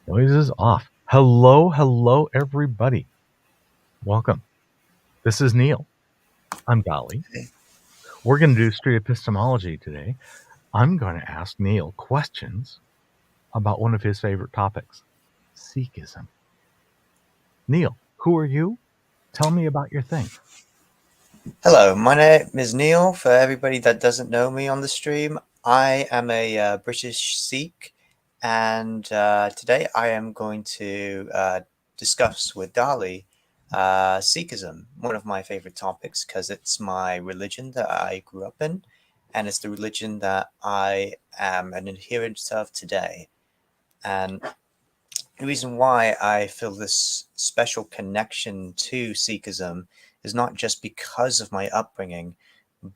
Noise is off. Hello, everybody. Welcome. This is Neil. I'm Dolly. We're going to do street epistemology today. I'm going to ask Neil questions about one of his favorite topics, Sikhism. Neil, who are you? Tell me about your thing. Hello, my name is Neil. For everybody that doesn't know me on the stream, I am a British Sikh, and today I am going to discuss with Dali Sikhism, one of my favorite topics because it's my religion that I grew up in, and it's the religion that I am an adherent of today. And the reason why I feel this special connection to Sikhism is not just because of my upbringing,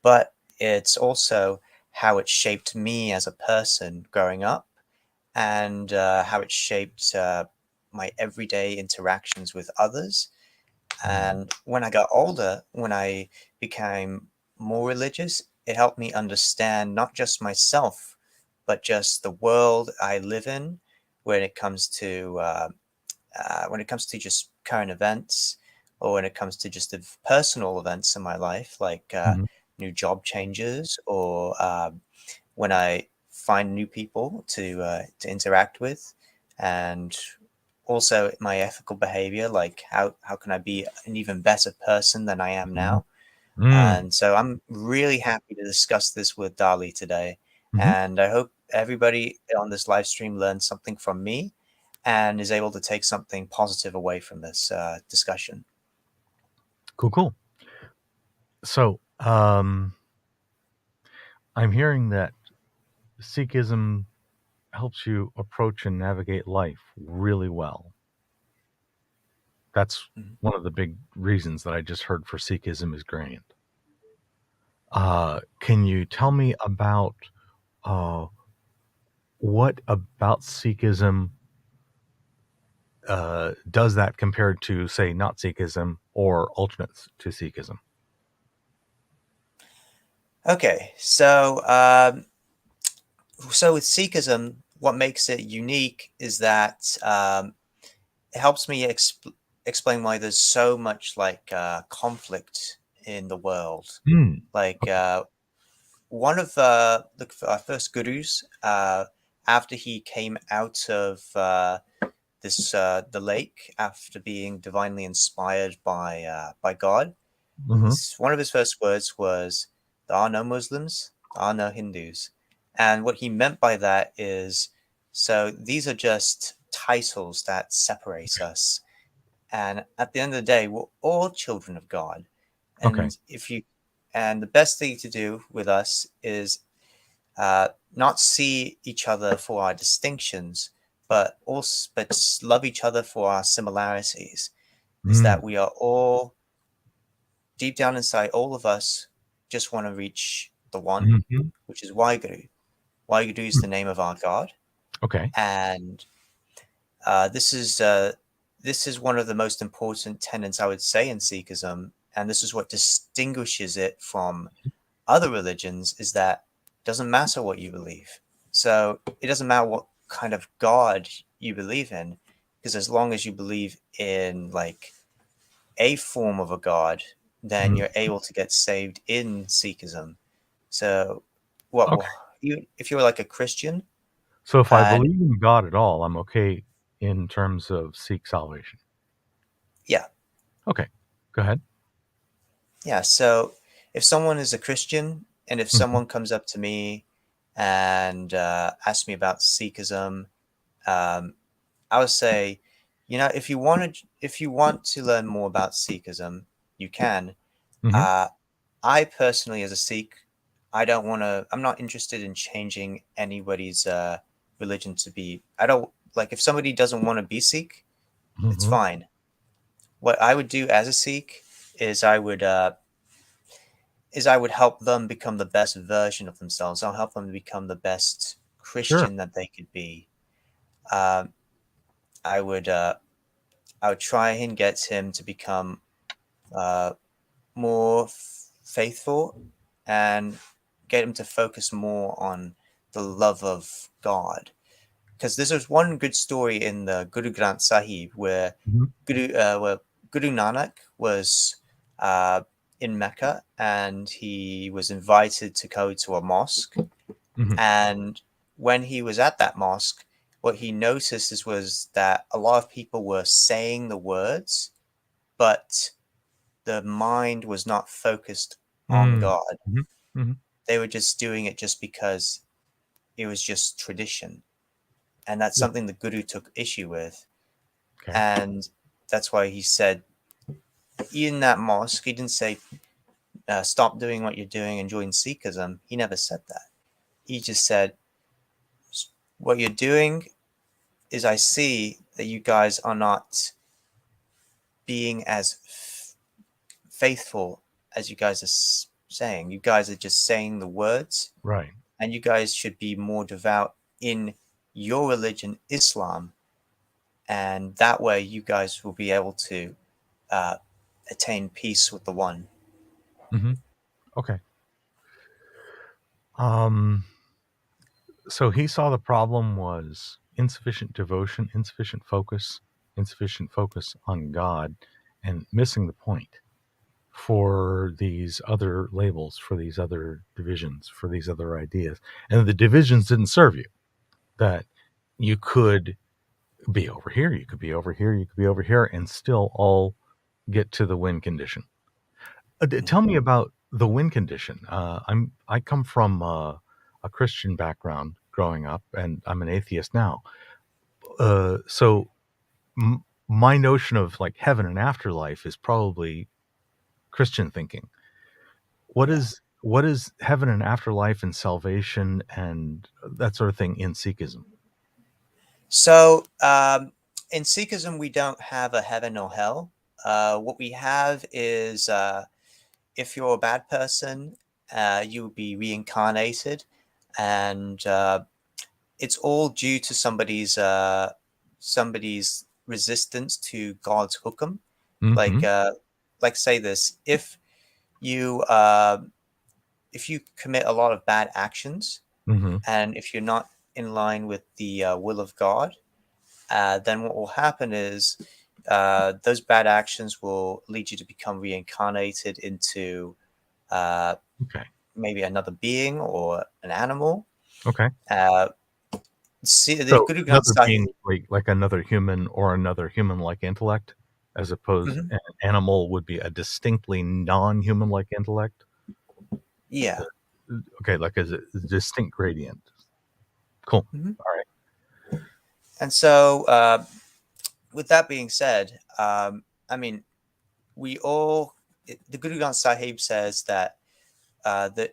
but it's also how it shaped me as a person growing up and how it shaped my everyday interactions with others. And when I got older, when I became more religious, it helped me understand not just myself, but just the world I live in when it comes to just current events, or when it comes to just the personal events in my life, like Mhm. new job changes, or when I find new people to interact with, and also my ethical behavior, like how can I be an even better person than I am Mhm. now. Mm. And so I'm really happy to discuss this with Dali today. Mhm. And I hope everybody on this live stream learns something from me and is able to take something positive away from this discussion. Cool. So, I'm hearing that Sikhism helps you approach and navigate life really well. That's Mhm. one of the big reasons that I just heard for Sikhism is grand. Can you tell me about uh, what about Sikhism does that compared to, say, not Sikhism or alternates to Sikhism? Okay, so with Sikhism, what makes it unique is that it helps me explain why there's so much like conflict in the world. Hmm. Like one of our first gurus, after he came out of this the lake after being divinely inspired by God, Mm-hmm. one of his first words was, "There are no Muslims, there are no Hindus," and what he meant by that is, so these are just titles that separate us, and at the end of the day, we're all children of God, Okay. and if you and the best thing to do with us is not see each other for our distinctions, but love each other for our similarities. Is Mm. that we are all deep down inside, all of us just want to reach the one, Mm-hmm. which is Waheguru. Waheguru is the name of our God, Okay. and uh, this is uh, this is one of the most important tenets I would say in Sikhism, and this is what distinguishes it from other religions, is that it doesn't matter what you believe. So it doesn't matter what kind of God you believe in, because as long as you believe in like a form of a God, then Mm. you're able to get saved in Sikhism. So what Okay. you if you're like a Christian So if I and believe in God at all, I'm okay in terms of Sikh salvation. yeah, Okay. Go ahead. yeah. So if someone is a Christian and if Mhm. someone comes up to me and asks me about Sikhism, um, I would say, if you want to learn more about Sikhism, you can. Mhm. Uh, I personally, as a Sikh, I don't want to. I'm not interested in changing anybody's religion to be. I don't like if somebody doesn't want to be Sikh, it's Mhm. fine. What I would do as a Sikh is I would help them become the best version of themselves. I'll help them become the best Sure. Christian that they could be. Um, I would uh, I would try and get him to become uh, more faithful and get him to focus more on the love of God. because there's one good story in the Guru Granth Sahib where Mhm. Guru Nanak was uh, in Mecca and he was invited to go to a mosque. Mhm. And when he was at that mosque, what he noticed was that a lot of people were saying the words, but the mind was not focused on Mm. God. Mhm. Mhm. They were just doing it just because it was just tradition. And that's Yeah. something the Guru took issue with. Okay. And that's why he said, in that mosque, he didn't say, stop doing what you're doing and join Sikhism. He never said that. He just said, what you're doing is I see that you guys are not being as faithful as you guys are saying. You guys are just saying the words, Right. and you guys should be more devout in your religion, Islam, and that way you guys will be able to uh, attain peace with the One. Mhm. Okay. Um, so he saw the problem was insufficient devotion, insufficient focus on God, and missing the point for these other labels, for these other divisions, for these other ideas. And the divisions didn't serve you. That you could be over here, you could be over here, you could be over here, and still all get to the win condition. Tell Mhm. me about the win condition. I come from a Christian background growing up, and I'm an atheist now. So my notion of like heaven and afterlife is probably Christian thinking. Yeah. What is heaven and afterlife and salvation and that sort of thing in Sikhism? So in Sikhism, we don't have a heaven or hell. What we have is if you're a bad person, you will be reincarnated, and it's all due to somebody's resistance to God's hukum. Like Mm-hmm. like say this: you if you commit a lot of bad actions, Mm-hmm. and if you're not in line with the will of God, then what will happen is those bad actions will lead you to become reincarnated into uh, Okay. maybe another being or an animal. Okay. Uh, see, the So Guru Granth another Sahib. being like another human or another human-like intellect, as opposed Mhm. an animal would be a distinctly non-human-like intellect. Yeah. Okay, like as a distinct gradient. Cool. Mhm. All right. And so, with that being said, I mean, we all, the Guru Granth Sahib says that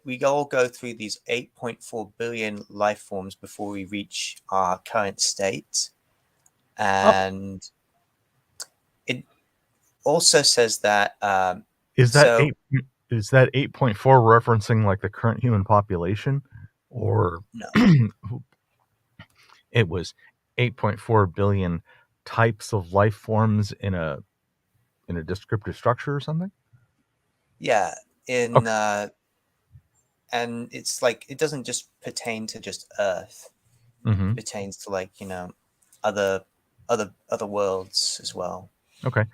we all go through these 8.4 billion life forms before we reach our current state. Oh, And it also says that, is that so 8 is that 8.4 referencing like the current human population, or no, it was 8.4 billion types of life forms in a descriptive structure or something? yeah, in, Okay. and it's like, it doesn't just pertain to just Earth, Mhm. pertains to like, other, other worlds as well. Okay.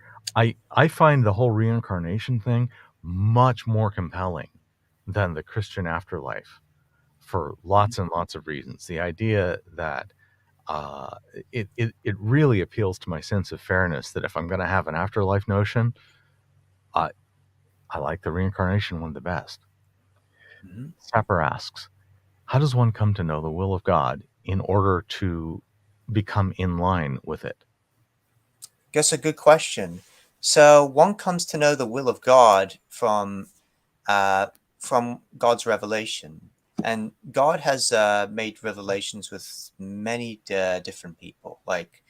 I find the whole reincarnation thing much more compelling than the Christian afterlife for Mhm. lots and lots of reasons. The idea that uh, it really appeals to my sense of fairness that if I'm going to have an afterlife notion, I I like the reincarnation one the best. Mhm. Sapper asks, how does one come to know the will of God in order to become in line with it? Guess a good question. So one comes to know the will of God uh, from God's revelation, and God has made revelations with many different people, like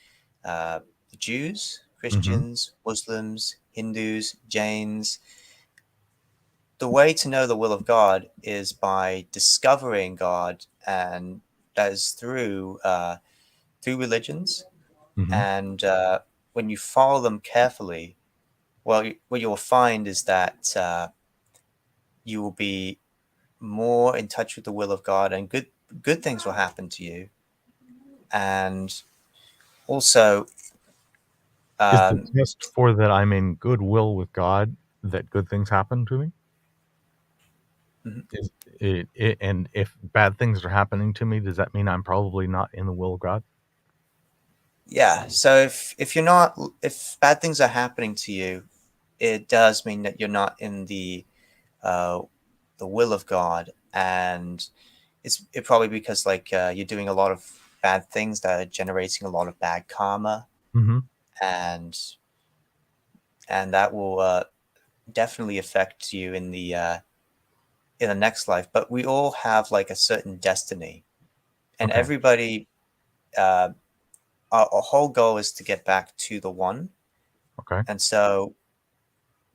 the Jews, Hmm. Christians, Muslims, Hindus, Jains. The way to know the will of God is by discovering God, and that is through religions. Hmm. And when you follow them carefully, well, what you'll find is that you will be more in touch with the will of God, and good things will happen to you. and also, Is the um, test for that I'm in goodwill with God that good things happen to me? mhm. Is and if bad things are happening to me, does that mean I'm probably not in the will of God? Yeah. So if you're not, if bad things are happening to you, it does mean that you're not in uh, the will of God, and it probably because like you're doing a lot of bad things that are generating a lot of bad karma, Mm-hmm. and that will definitely affect you in the next life. But we all have like a certain destiny, and Okay. everybody, uh, our whole goal is to get back to the one. Okay. And so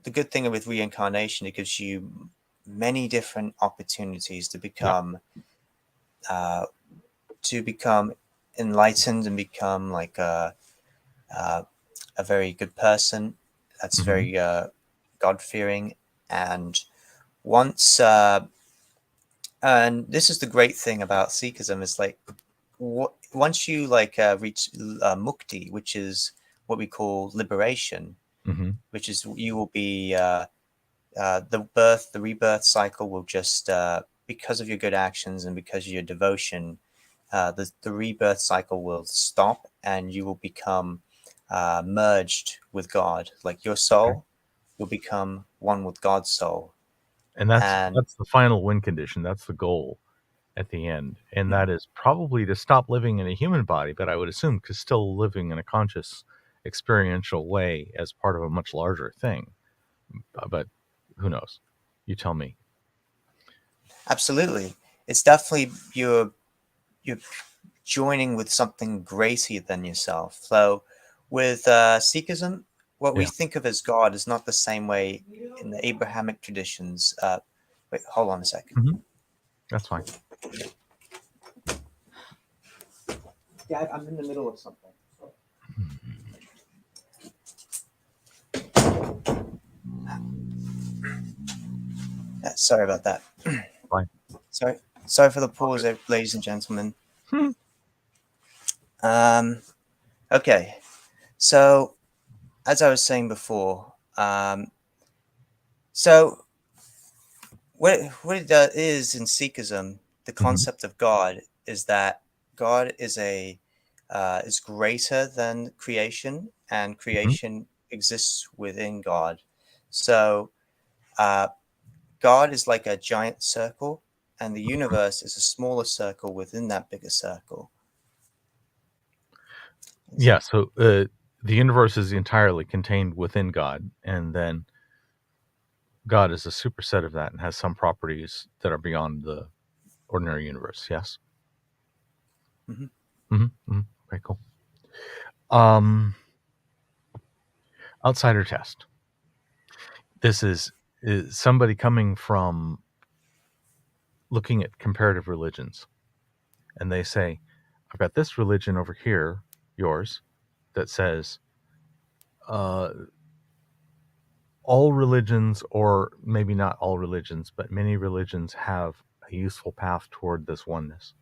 the good thing with reincarnation, it gives you many different opportunities Yeah. uh, to become enlightened and become like uh, a very good person that's Mm-hmm. very God fearing. And once and this is the great thing about Sikhism is like once you like reach mukti, which is what we call liberation, Mm-hmm. which is you will be the rebirth cycle will just because of your good actions and because of your devotion, the rebirth cycle will stop and you will become merged with God. Like your Okay. soul will become one with God's soul. And that's And that's the final win condition. That's the goal at the end, and that is probably to stop living in a human body. But I would assume, because still living in a conscious, experiential way as part of a much larger thing. But who knows? You tell me. absolutely, it's definitely you're joining with something greater than yourself. So with Sikhism, what we Yeah. think of as God is not the same way in the Abrahamic traditions. Wait, hold on a second. Hmm. That's fine. Dad, I'm in the middle of something. Sorry about that. Fine. Sorry, sorry for the All pause, good. ladies and gentlemen. Hmm. Um, okay, so as I was saying before, so what it is in Sikhism, the Hmm. concept of God is that God is greater than creation, and Hmm. creation exists within God. So uh, God is like a giant circle, and the universe is a smaller circle within that bigger circle. Yeah. So the universe is entirely contained within God, and then God is a superset of that and has some properties that are beyond the ordinary universe. Yes. Mhm. Hmm. Hmm. Okay. Cool. Um, outsider test. This is somebody coming from looking at comparative religions, and they say, "I've got this religion over here, yours, that says uh, all religions, or maybe not all religions, but many religions have a useful path toward this oneness,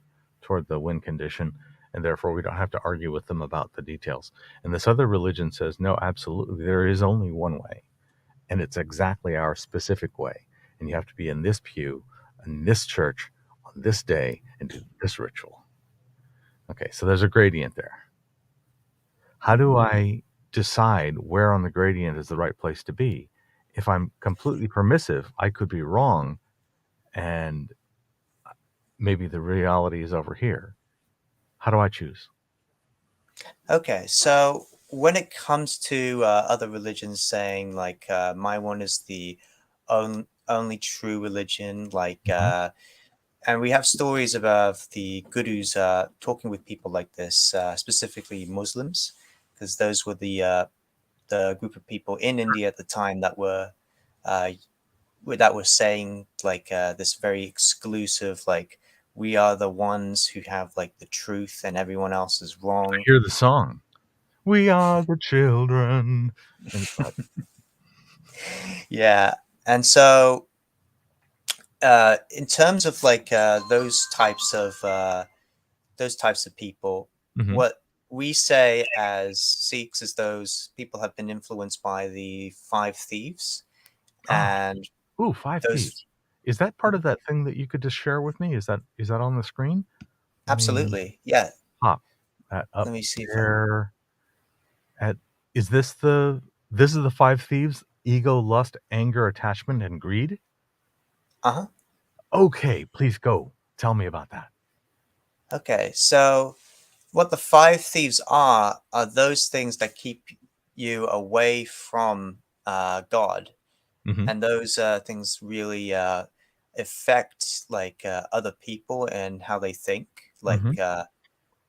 toward the win condition, and therefore we don't have to argue with them about the details. And this other religion says, no, absolutely, there is only one way, and it's exactly our specific way. And you have to be in this pew, in this church, on this day, and do this ritual. Okay, so there's a gradient there. How Mhm. do I decide where on the gradient is the right place to be? If I'm completely permissive, I could be wrong, and maybe the reality is over here. How do I choose? Okay, so when it comes to other religions saying like my one is the only true religion, like Mhm. and we have stories about the gurus talking with people like this, specifically Muslims, because those were the group of people in India at the time uh, that were saying like this very exclusive, like we are the ones who have like the truth and everyone else is I wrong. hear the song. We are the children. And it's like, Yeah, and so in terms of like those types of people, Mm-hmm. What we say as Sikhs is those people have been influenced by the five thieves, Oh, and ooh, five those thieves. Is that part of that thing that you could just share with me? Is that on the screen? Let me absolutely, yeah. pop that up Let me see if I. there. At is this is the five thieves: ego, lust, anger, attachment, and greed. Uh-huh. Okay, please go. Tell me about that. Okay, so what the five thieves are those things that keep you away from God, Mm-hmm. and those things really affect like other people and how they think, Mm-hmm. like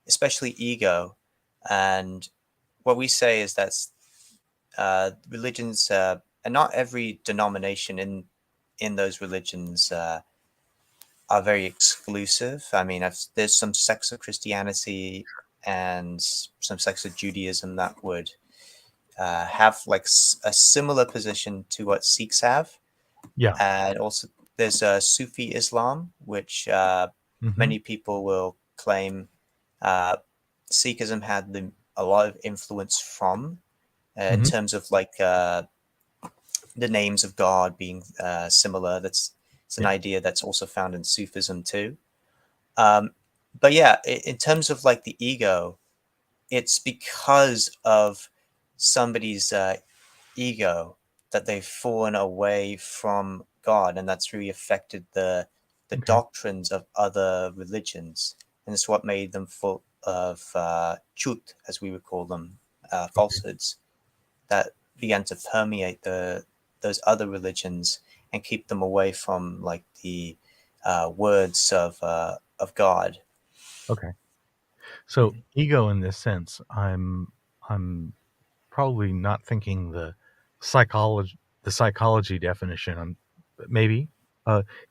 especially ego. And what we say is that religions, and not every denomination in those religions are very exclusive. I mean, there's some sects of Christianity and some sects of Judaism that would have like a similar position to what Sikhs have, Yeah. and also there's Sufi Islam, which Mm-hmm. many people will claim uh, Sikhism had a lot of influence from, in Mm-hmm. terms of like the names of God being similar. It's an Yeah. idea that's also found in Sufism too. Um, but yeah, in terms of like the ego, it's because of somebody's ego that they've fallen away from God, and that's really affected the Okay. doctrines of other religions, and it's what made them full of chut, as we would call them, Okay. falsehoods that began to permeate those other religions and keep them away from like the words of God. Okay. So Mhm. ego in this sense, I'm probably not thinking the psychology definition. Maybe.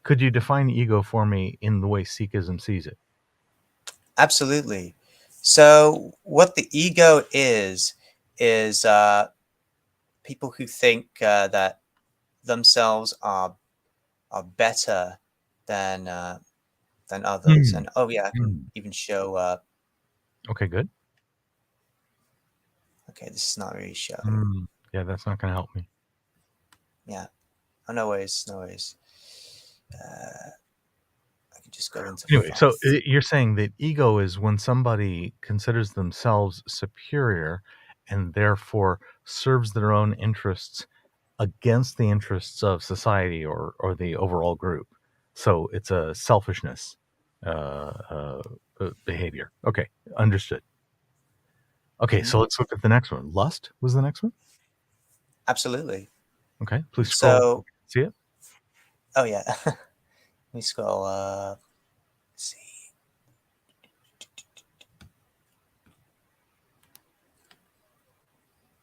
Could you define ego for me in the way Sikhism sees it? Absolutely. So, what the ego is people who think that themselves are better than uh, than others. Mm. And oh yeah, I can Mm. even show. Okay, good. Okay, this is not really showing. Mm. Yeah, that's not going to help me. Yeah. Oh, no worries, no worries. Uh, I can just go into Anyway, so five. you're saying that ego is when somebody considers themselves superior and therefore serves their own interests against the interests of society or the overall group. So it's a selfishness behavior. Okay, understood. Okay, Mhm. so let's look at the next one. Lust was the next one. Absolutely. Okay, please scroll. So, See it? oh yeah, let me scroll. Let's see.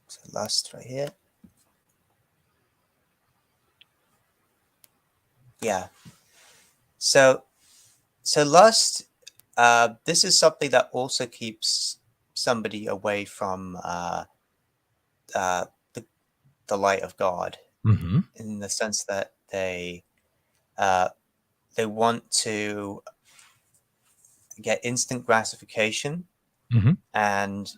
So lust right here. Yeah. So lust. This is something that also keeps somebody away from uh, the the light of God, Mm-hmm. in the sense that uh, they want to get instant gratification Mm-hmm. and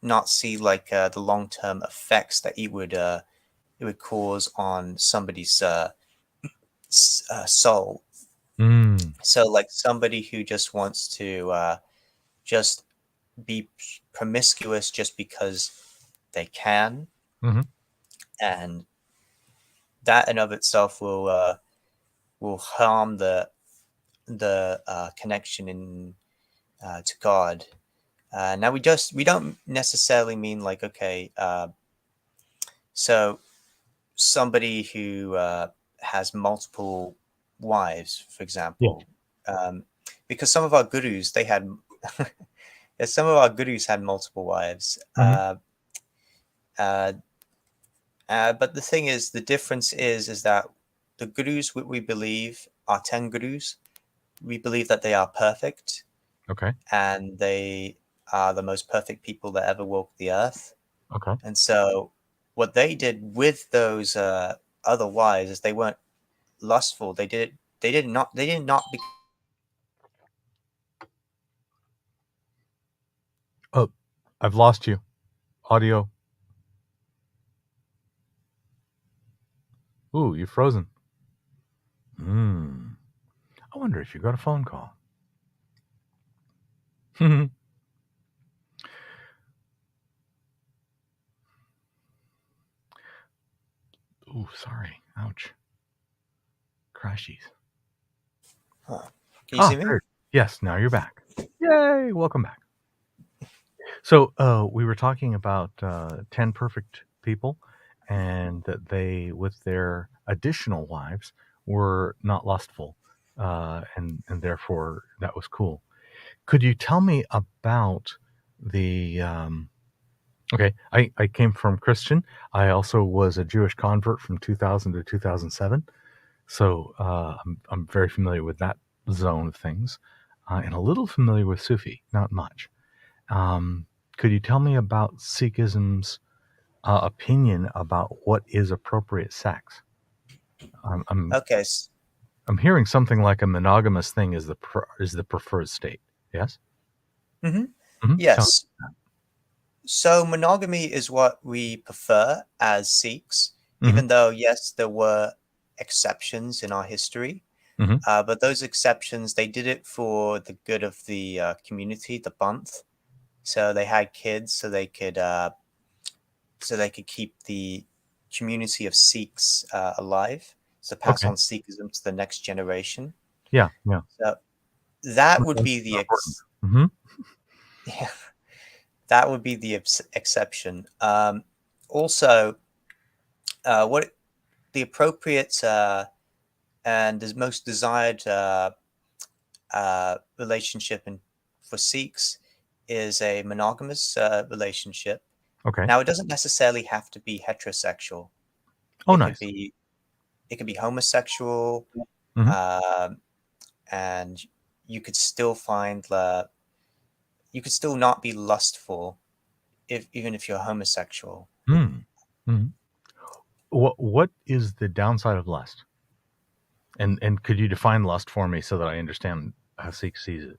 not see like the long term effects that it would cause on somebody's soul. Mm. So like somebody who just wants to just be promiscuous just because they can, Mm-hmm. and that in of itself will harm the connection in to God. Now we don't necessarily mean like, okay, so somebody who has multiple wives, for Yeah. example, because some of our gurus they had yeah, some of our gurus had multiple wives. Mm-hmm. Uh, but the thing is, the difference is that the gurus we believe are 10 gurus. We believe that they are perfect Okay. and they are the most perfect people that ever walked the earth. Okay. And so, what they did with those other wives is they weren't lustful. They did not Oh, I've lost you. Audio. Ooh, you're frozen. I wonder if you got a phone call. Ooh, sorry. Ouch. Crashies. Huh. Can you see me? There. Yes, now you're back. Yay! Welcome back. So, we were talking about 10 perfect people, and that they, with their additional wives, were not lustful, and therefore that was cool. Could you tell me about the? Okay, I came from Christian. I also was a Jewish convert from 2000 to 2007, so I'm very familiar with that zone of things, and a little familiar with Sufi, not much. Um, could you tell me about Sikhism's opinion about what is appropriate sex? I'm, I'm Okay. I'm hearing something like a monogamous thing is the preferred state. Yes. Mm-hmm. Tell Yes. So monogamy is what we prefer as Sikhs, me. even though, yes, there were exceptions in our history. Hmm. But those exceptions, they did it for the good of the community, the Panth. So they had kids so they could keep the community of Sikhs alive, so pass Okay. on Sikhism to the next generation. Yeah. Yeah. So that would be Consensus is the important. Hmm. yeah, that would be the exception. Also, what the appropriate and the most desired relationship for Sikhs is a monogamous relationship. Okay. Now, it doesn't necessarily have to be heterosexual. Oh, It could nice. be it could be homosexual, Hmm. um, and you could still find you could still not be lustful if even if you're homosexual. Mm-hmm. What is the downside of lust? And could you define lust for me so that I understand how Sikh sees it?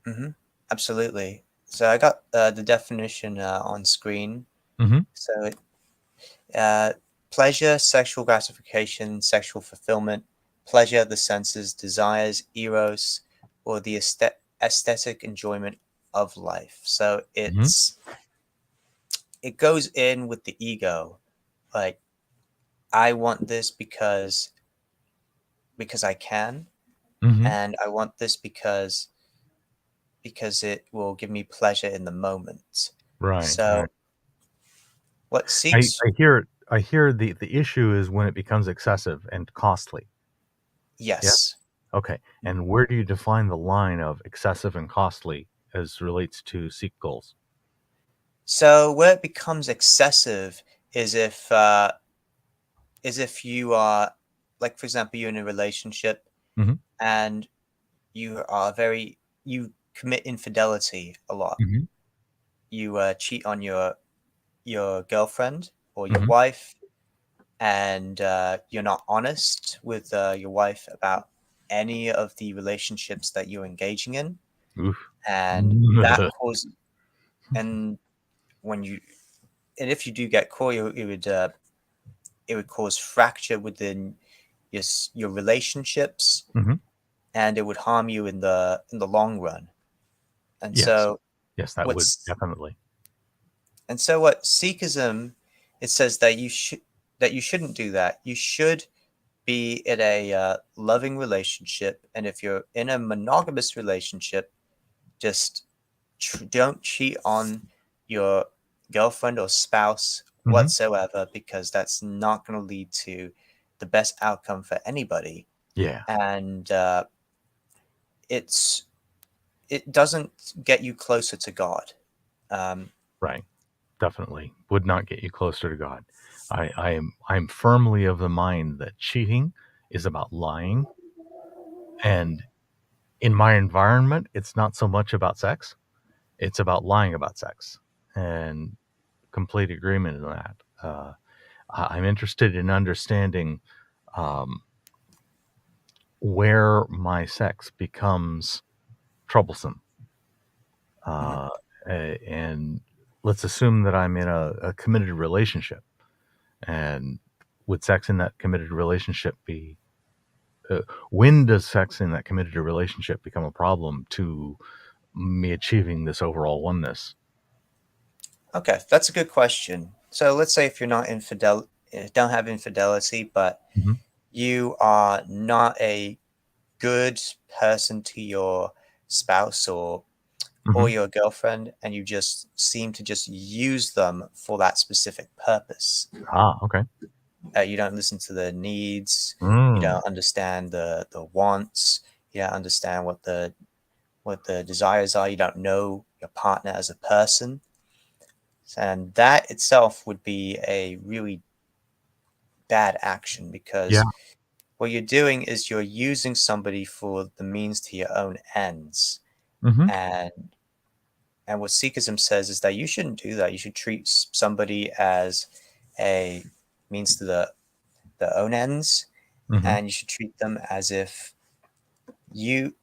Hmm. Absolutely. So I got the definition on screen. Hmm. So uh, pleasure, sexual gratification, sexual fulfillment, pleasure of the senses, desires, eros, or the aesthetic enjoyment of life. So Hmm. it goes in with the ego, like I want this because I can, Hmm. and I want this because it will give me pleasure in the moment. Right. Right. So what I, seeks I hear I hear the issue is when it becomes excessive and costly. Yeah. yes. Okay. And where do you define the line of excessive and costly as relates to Sikh goals? So where it becomes excessive is if you are like for example you're in a relationship Hmm. and you commit infidelity a lot. Hmm. You cheat on your girlfriend or your Hmm. wife, and you're not honest with your wife about any of the relationships that you're engaging in, Oof. and that causes and when you and if you do get caught, it would cause fracture within your relationships, Hmm. and it would harm you in the long run. And Yes. so Yes, that would what's definitely. what Sikhism, it says that you shouldn't do that. You should be in a loving relationship, and if you're in a monogamous relationship, just don't cheat on your girlfriend or spouse Hmm. whatsoever, because that's not going to lead to the best outcome for anybody. Yeah. And it's it doesn't get you closer to God. Um, Right. Definitely would not get you closer to God. I'm firmly of the mind that cheating is about lying, and in my environment, it's not so much about sex; it's about lying about sex, and complete agreement in that. I'm interested in understanding um, where my sex becomes troublesome, mhm. uh, and let's assume that I'm in a committed relationship, and would sex in that committed relationship be when does sex in that committed relationship become a problem to me achieving this overall oneness? Okay, that's a good question. So let's say if you're not don't have infidelity, but Hmm. you are not a good person to your spouse or Hmm. your girlfriend, and you just seem to just use them for that specific purpose. Ah, okay. You don't listen to their needs. You Mm. don't understand the wants. You don't understand what the desires are. You don't know your partner as a person, and that itself would be a really bad action Yeah. because what you're doing is you're using somebody for the means to your own ends. Hmm. And what Sikhism says is that you shouldn't do that. You should treat somebody as a means to their own ends, Hmm. and you should treat them as if you.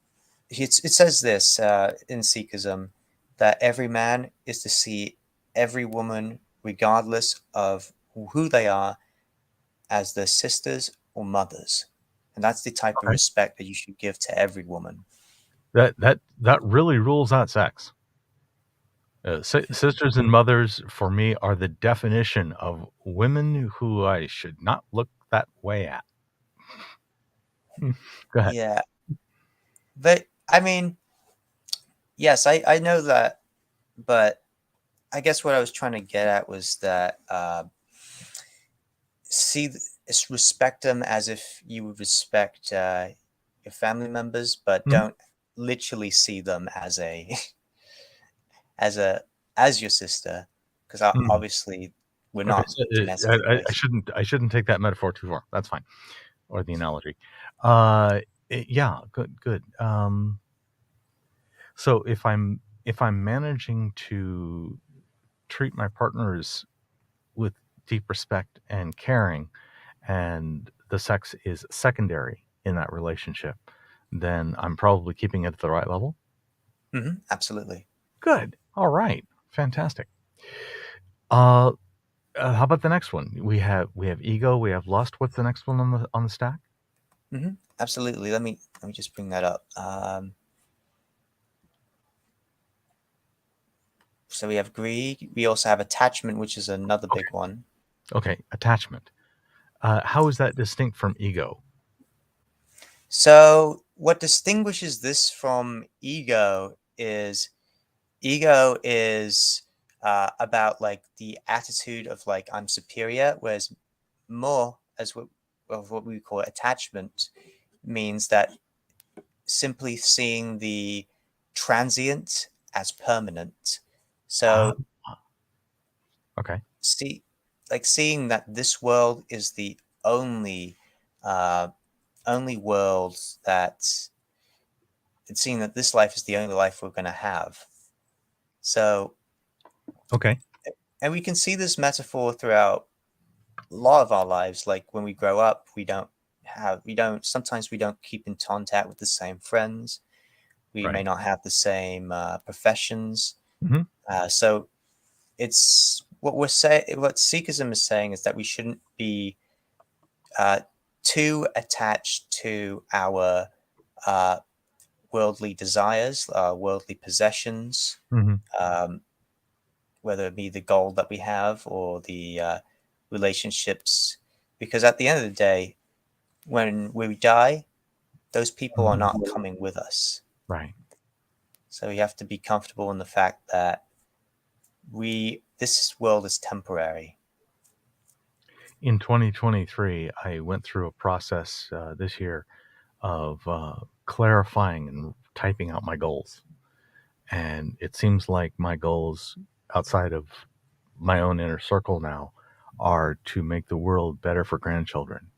It says this in Sikhism that every man is to see every woman, regardless of who they are, as their sisters or mothers, and that's the type of Okay. respect that you should give to every woman. That really rules out sex. Sisters and mothers for me are the definition of women who I should not look that way at. Go ahead. Yeah, but I mean, yes, I know that, but I guess what I was trying to get at was that see, respect them as if you would respect your family members, but Mhm. don't literally see them as a as a as your sister, because Mhm. obviously we're Okay, not so genetically related. I shouldn't take that metaphor too far. That's fine, or the analogy. Uh, yeah, good, good. So if I'm managing to treat my partners with deep respect and caring, and the sex is secondary in that relationship, then I'm probably keeping it at the right level. Absolutely. Good. All right. Fantastic. Uh, how about the next one? We have ego. We have lust. What's the next one on the stack? Absolutely. Let me just bring that up. So we have greed. We also have attachment, which is another Okay. big one. Okay. Attachment. How is that distinct from ego? So what distinguishes this from ego is about like the attitude of like I'm superior, whereas more as what of what we call attachment means that simply seeing the transient as permanent. Ah, So okay. see, like seeing that this world is the only uh, only world that it's seeing that this life is the only life we're going to have. So, Okay. and we can see this metaphor throughout a lot of our lives. Like when we grow up, sometimes we don't keep in contact with the same friends. We may Right. not have the same professions. Hmm. So what Sikhism is saying is that we shouldn't be uh, too attached to our uh, worldly desires, worldly possessions, Hmm. um, whether it be the goal that we have or the relationships. Because at the end of the day, when we die, those people are not coming with us. Right. So we have to be comfortable in the fact that this world is temporary. In 2023, I went through a process this year of clarifying and typing out my goals. And it seems like my goals outside of my own inner circle now are to make the world better for grandchildren.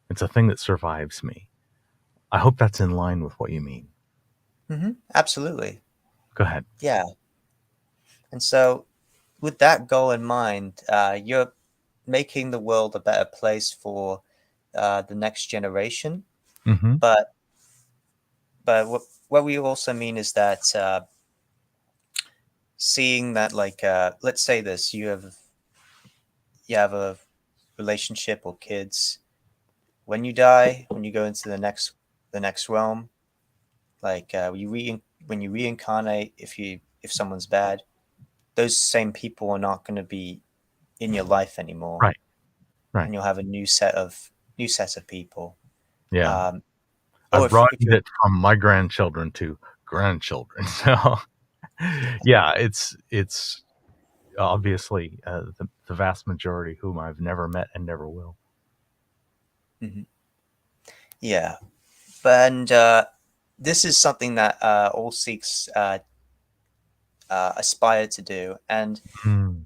It's a thing that survives me. I hope that's in line with what you mean. Absolutely. Go ahead. Yeah. And so, with that goal in mind, you're making the world a better place for the next generation. Hmm. But what we also mean is that seeing that, like, let's say this, you have a relationship or kids. When you die, when you go into the next realm, like, when you reincarnate, if someone's bad, those same people are not going to be in your life anymore, Right. Right. and you'll have a new set of people. Yeah. Um, or I've if broadened you're it from my grandchildren to grandchildren. So yeah, it's obviously the vast majority whom I've never met and never will. Mhm. Yeah, but and this is something that all Sikhs aspire to do, and Mm.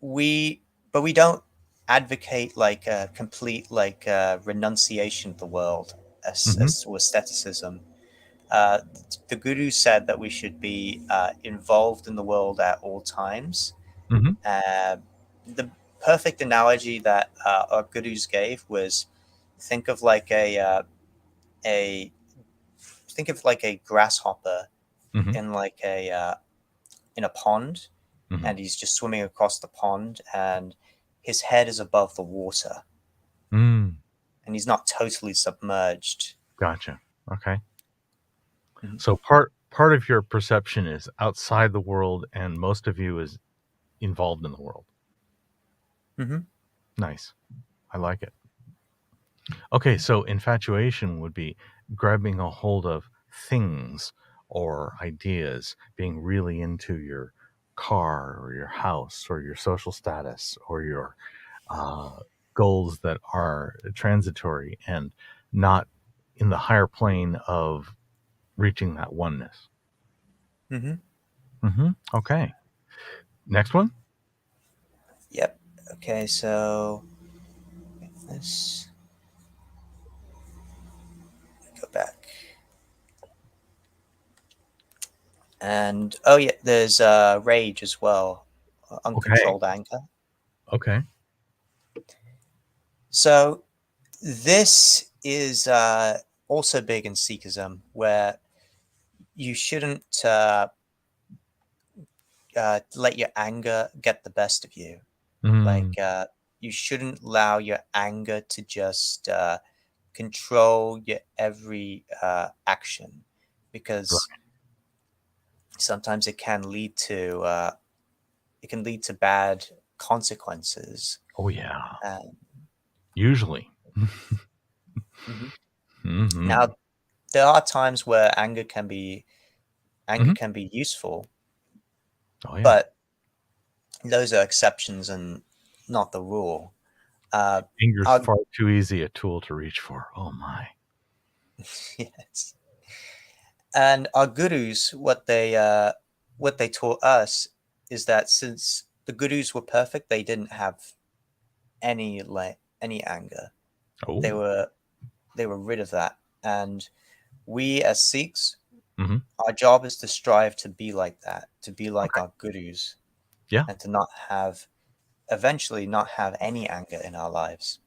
we but we don't advocate like a complete like renunciation of the world Hmm. or asceticism. Uh, the Guru said that we should be involved in the world at all times. Hmm. Uh, the perfect analogy that our Gurus gave was think of like a think of like a grasshopper Hmm. in like in a pond, Hmm. and he's just swimming across the pond, and his head is above the water, Mm. and he's not totally submerged. Gotcha. Okay. Mhm. So part of your perception is outside the world, and most of you is involved in the world. Mhm. Nice. I like it. Okay, so infatuation would be grabbing a hold of things or ideas, being really into your car or your house or your social status or your uh, goals that are transitory and not in the higher plane of reaching that oneness. Mhm. Okay. Next one. Yep. Okay, so let's go back. And oh yeah, there's rage as well, Okay. uncontrolled anger. Okay. So this is also big in Sikhism, where you shouldn't let your anger get the best of you. Mm, Like, you shouldn't allow your anger to just control your every action, because right. sometimes it can lead to bad consequences. Oh yeah. Um, Usually. mhm. Hmm. Now, there are times where anger Hmm. can be useful, Oh yeah. but those are exceptions and not the rule. Uh, Anger's our, far too easy a tool to reach for. Oh my. yes, and our gurus, what they taught us is that since the gurus were perfect, they didn't have any anger. They Oh. were they were rid of that, and we as Sikhs, Hmm. our job is to strive to be like that, to be like Okay. our gurus, Yeah. and to not have eventually not have any anger in our lives.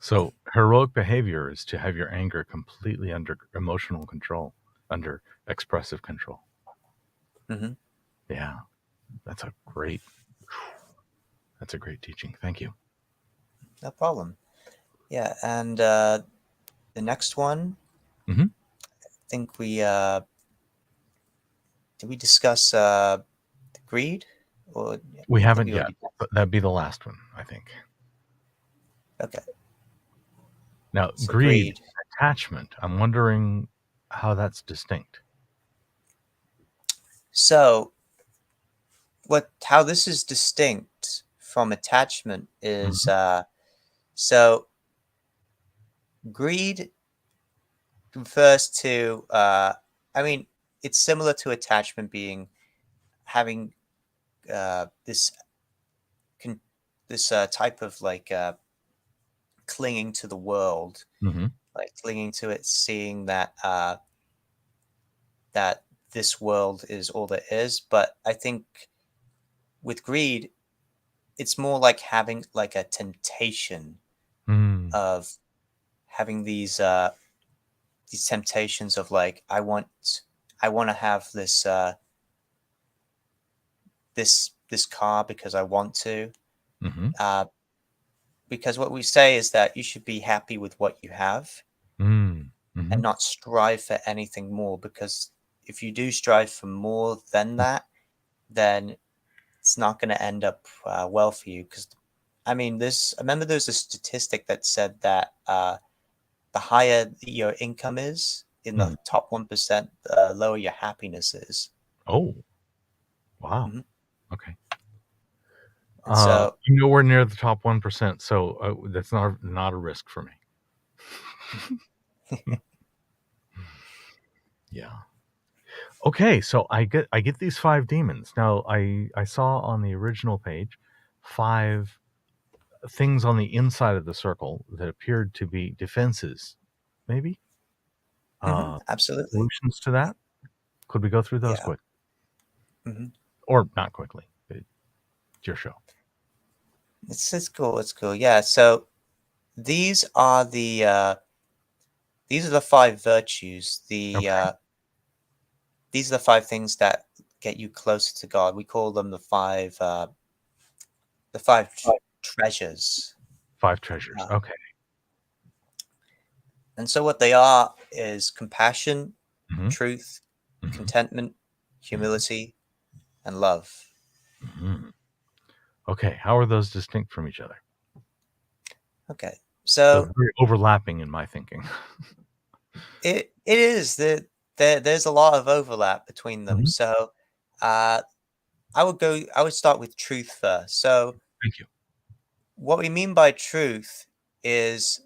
So heroic behavior is to have your anger completely under emotional control, under expressive control. Hmm. Yeah. That's a great that's a great teaching. Thank you. No problem. Yeah, and the next one, Hmm. I think we did we discuss greed, or yeah, We I think haven't we yet, already did. but that'd be the last one, I think. Okay, Now, so greed, greed. attachment. I'm wondering how that's distinct. So how this is distinct from attachment is Hmm. so greed refers to I mean, it's similar to attachment being having this type of like clinging to the world, Hmm. like clinging to it, seeing that this world is all there is. But I think with greed, it's more like having like a temptation Mm. of having these temptations of like I want to have this this car because I want to. Mm-hmm. Because what we say is that you should be happy with what you have Mm-hmm. and not strive for anything more. Because if you do strive for more than that, then it's not going to end up well for you. Because I mean, I remember there's a statistic that said that the higher your income is in Mm-hmm. the top 1%, the lower your happiness is. Oh, wow. Hmm. Okay. And so, I'm nowhere near the top 1%, so that's not a risk for me. Yeah. Okay, so I get these 5 demons. Now I saw on the original page 5 things on the inside of the circle that appeared to be defenses. Maybe absolutely. solutions to that. Could we go through those Yeah. quick Hmm. or not quickly? It's your show. It's cool. It's cool. Yeah. So these are the 5 virtues. Okay, These are the 5 things that get you closer to God. We call them the 5 treasures. 5 treasures. Uh, Okay. and so what they are is compassion, Hmm. truth, Hmm. contentment, humility, and love. Hmm. Okay, how are those distinct from each other? Okay. They're So very overlapping in my thinking. it is that there's a lot of overlap between them. Hmm. So uh, I would start with truth first. So Thank you. what we mean by truth is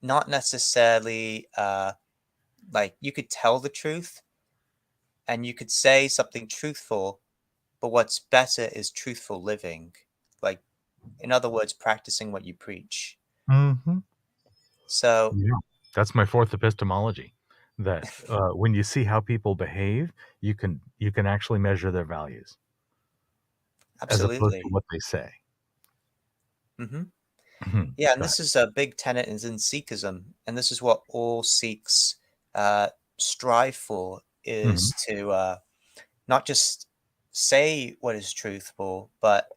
not necessarily like you could tell the truth and you could say something truthful, but what's better is truthful living. Like, in other words, practicing what you preach. Hmm. So, Yeah, that's my 4th epistemology. That when you see how people behave, you can actually measure their values as opposed to absolutely. what they say. Hmm. Mhm. Yeah, and Go ahead. this is a big tenet is in Sikhism, and this is what all Sikhs uh, strive for Mhm. is to not just say what is truthful, but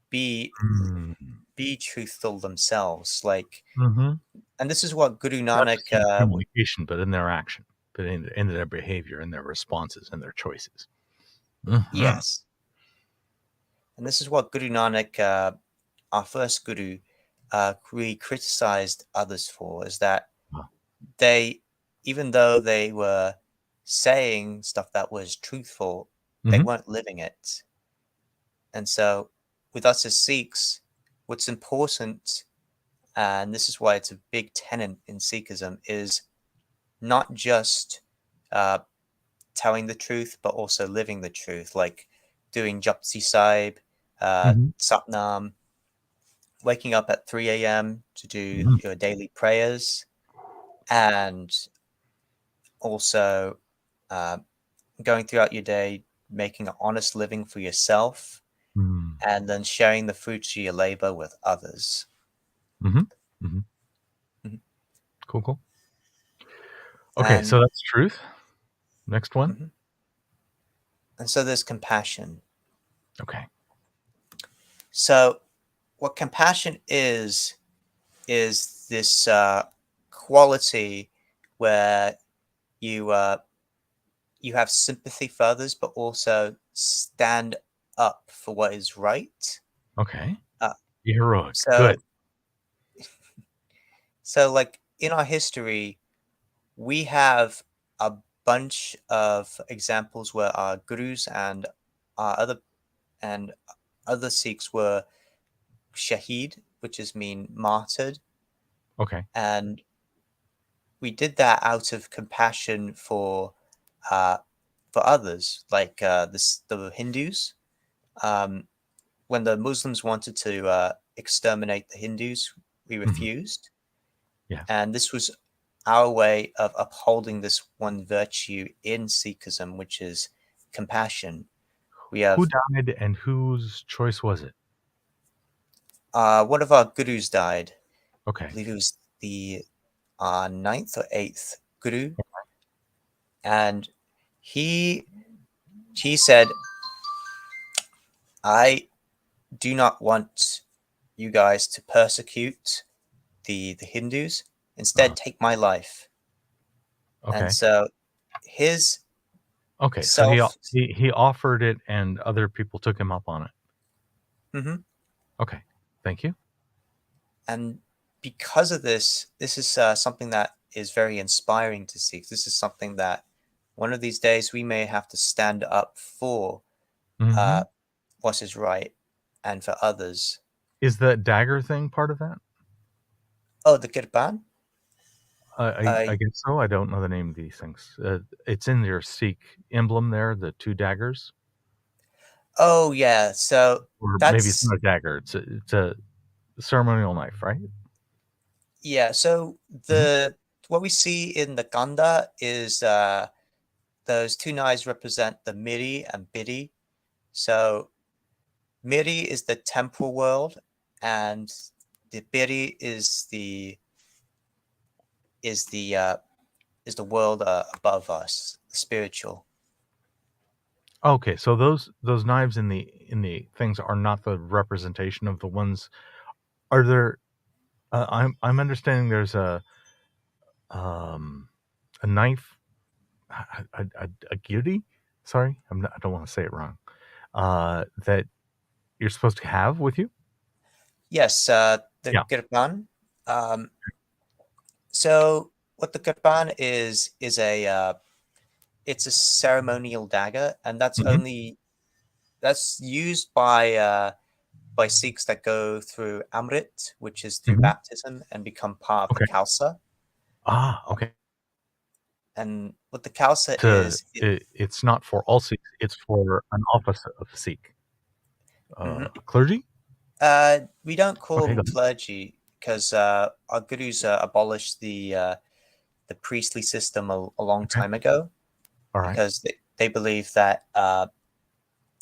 be Mm. be truthful themselves. Like, Mhm. and this is what Guru Not just Nanak. in communication, but in their action, but in their behavior, in their responses, and their choices. Mhm. Yes, and this is what Guru Nanak, our first guru, really criticized others for, is that Wow. they, even though they were saying stuff that was truthful, they Mhm. weren't living it. And so, with us as Sikhs, what's important, and this is why it's a big tenet in Sikhism, is not just uh, telling the truth, but also living the truth, like doing Japsi Sahib, Mhm. Satnam, waking up at 3 a.m. to do Mhm. your daily prayers, and also uh, going throughout your day, making an honest living for yourself, Mm. and then sharing the fruits of your labor with others. Mhm. Mhm. Mhm. Cool, cool. Okay, so And that's truth. Next one. mhm. And so there's compassion. Okay. So what compassion is this quality where you you have sympathy for others, but also stand up for what is right. Okay. Uh, Heroic. Good. so so like in our history, we have a bunch of examples where our gurus our other and other Sikhs were shaheed, which is mean martyred, Okay. and we did that out of compassion uh, for others, like the Hindus. Um, when the Muslims wanted to exterminate the Hindus, we Mhm. refused, Yeah. and this was our way of upholding this one virtue in Sikhism, which is compassion. We Who have died and whose choice was it? one of our gurus died. I Okay. believe it was the ninth or eighth guru, and he he said I do not want you guys to persecute the Hindus. Instead, take my life. And Okay. so his Okay. So self. he offered it, and other people took him up on it. Mhm. Okay. Thank you. And because of this, this is something that is very inspiring to see. This is something that one of these days we may have to stand up for Hmm. uh, what is right and for others. Is the dagger thing part of that? Oh, the Kirpan? I guess so. I don't know the name of these things. It's in your Sikh emblem there, the two daggers, Oh, yeah. So or maybe it's that's, not a dagger. It's a ceremonial knife, right? yeah. So Hmm. what we see in the Ganda is those two knives represent the Miri and Bidi. So Miri is the temporal world, and the Biri is the uh, is the world above us, the spiritual. Okay, so those knives in the things are not the representation of the ones. Are there? I'm understanding there's um a knife, a gyuri. Sorry, I don't want to say it wrong. That you're supposed to have with you. Yes, the Yeah. Kirpan. Um, so what the Kirpan is a it's a ceremonial dagger, and Hmm. that's used by Sikhs that go through Amrit, which is through Hmm. baptism, and become part of the Okay. Khalsa. Okay. And what the Khalsa To is, it's not for all Sikhs. It's for an office of Sikh mhm. clergy. We don't call Okay. them Go ahead. clergy because our gurus abolished the priestly system a long Okay. time ago All right. because they believe that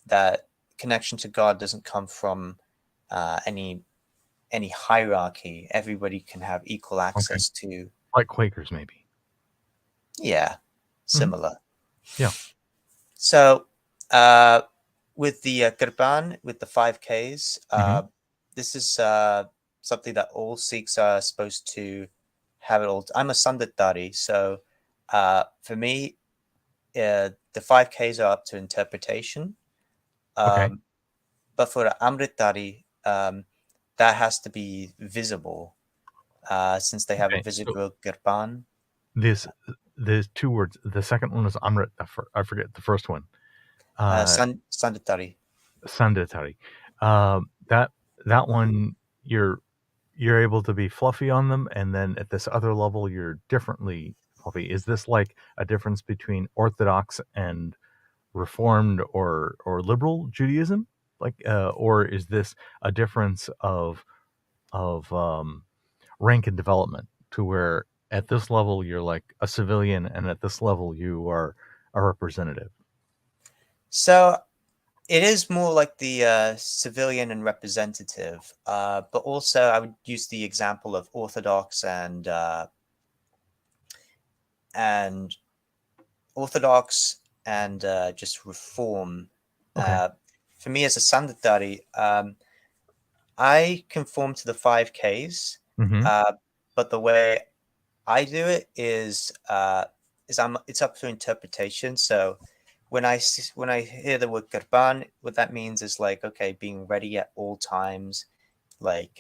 that connection to God doesn't come from any hierarchy. Everybody can have equal Okay. access to, Like Quakers, maybe. yeah, Hmm. similar. Yeah. So uh, with the Kirpan, with the 5Ks, Hmm. this is something that all Sikhs are supposed to have it all. I'm a Sanditari, so for me, the 5Ks are up to interpretation. Okay. Um, but for the Amritari, that has to be visible since they have a Okay. So visible Kirpan. this there's two words. The second one was Amrit. I forget the first one. Uh, Sanditari. Sandatari. That that one you're you're able to be fluffy on them, and then at this other level you're differently fluffy. Is this like a difference between Orthodox and Reformed or liberal Judaism? Like, or is this a difference of rank and development to where at this level you're like a civilian, and at this level you are a representative? So it is more like the civilian and representative, but also I would use the example of Orthodox and Orthodox and just Reform. Okay. Uh, for me as a Sanditari, I conform to the 5Ks, Mm-hmm. uh, but the way I do it is it's up to interpretation. So when I hear the word Karban, what that means is like, okay, being ready at all times. Like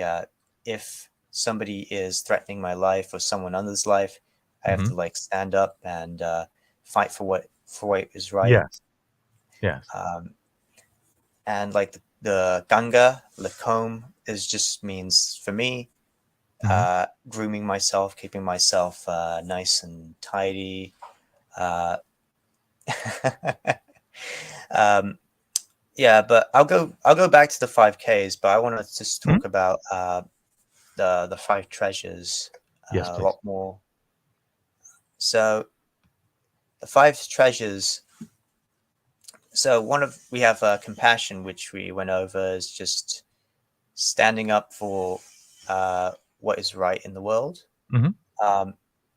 if somebody is threatening my life or someone else's life, I have Mm-hmm. to like stand up and fight for what is right. Yes. Yes. Um, and like the Ganga, the comb, is just means for me Mm-hmm. grooming myself, keeping myself nice and tidy. Uh, um, yeah, but I'll go back to the 5Ks, but I want to just Hmm. talk about the five treasures Yes, a please. lot more. So the five treasures. So one of we have compassion, which we went over, is just standing up for what is right in the world. Mm-hmm. Um,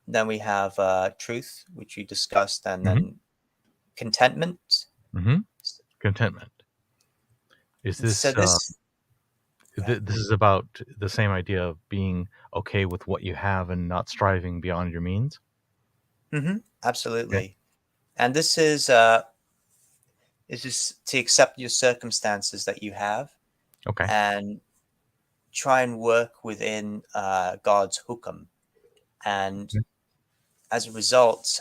then we have truth, which we discussed, and Mm-hmm. then contentment. Mm-hmm. Contentment. Is So this this, this is about the same idea of being okay with what you have and not striving beyond your means? Okay. absolutely. And this is just to accept your circumstances that you have Okay. and try and work within God's hukum. And Mm. as a result,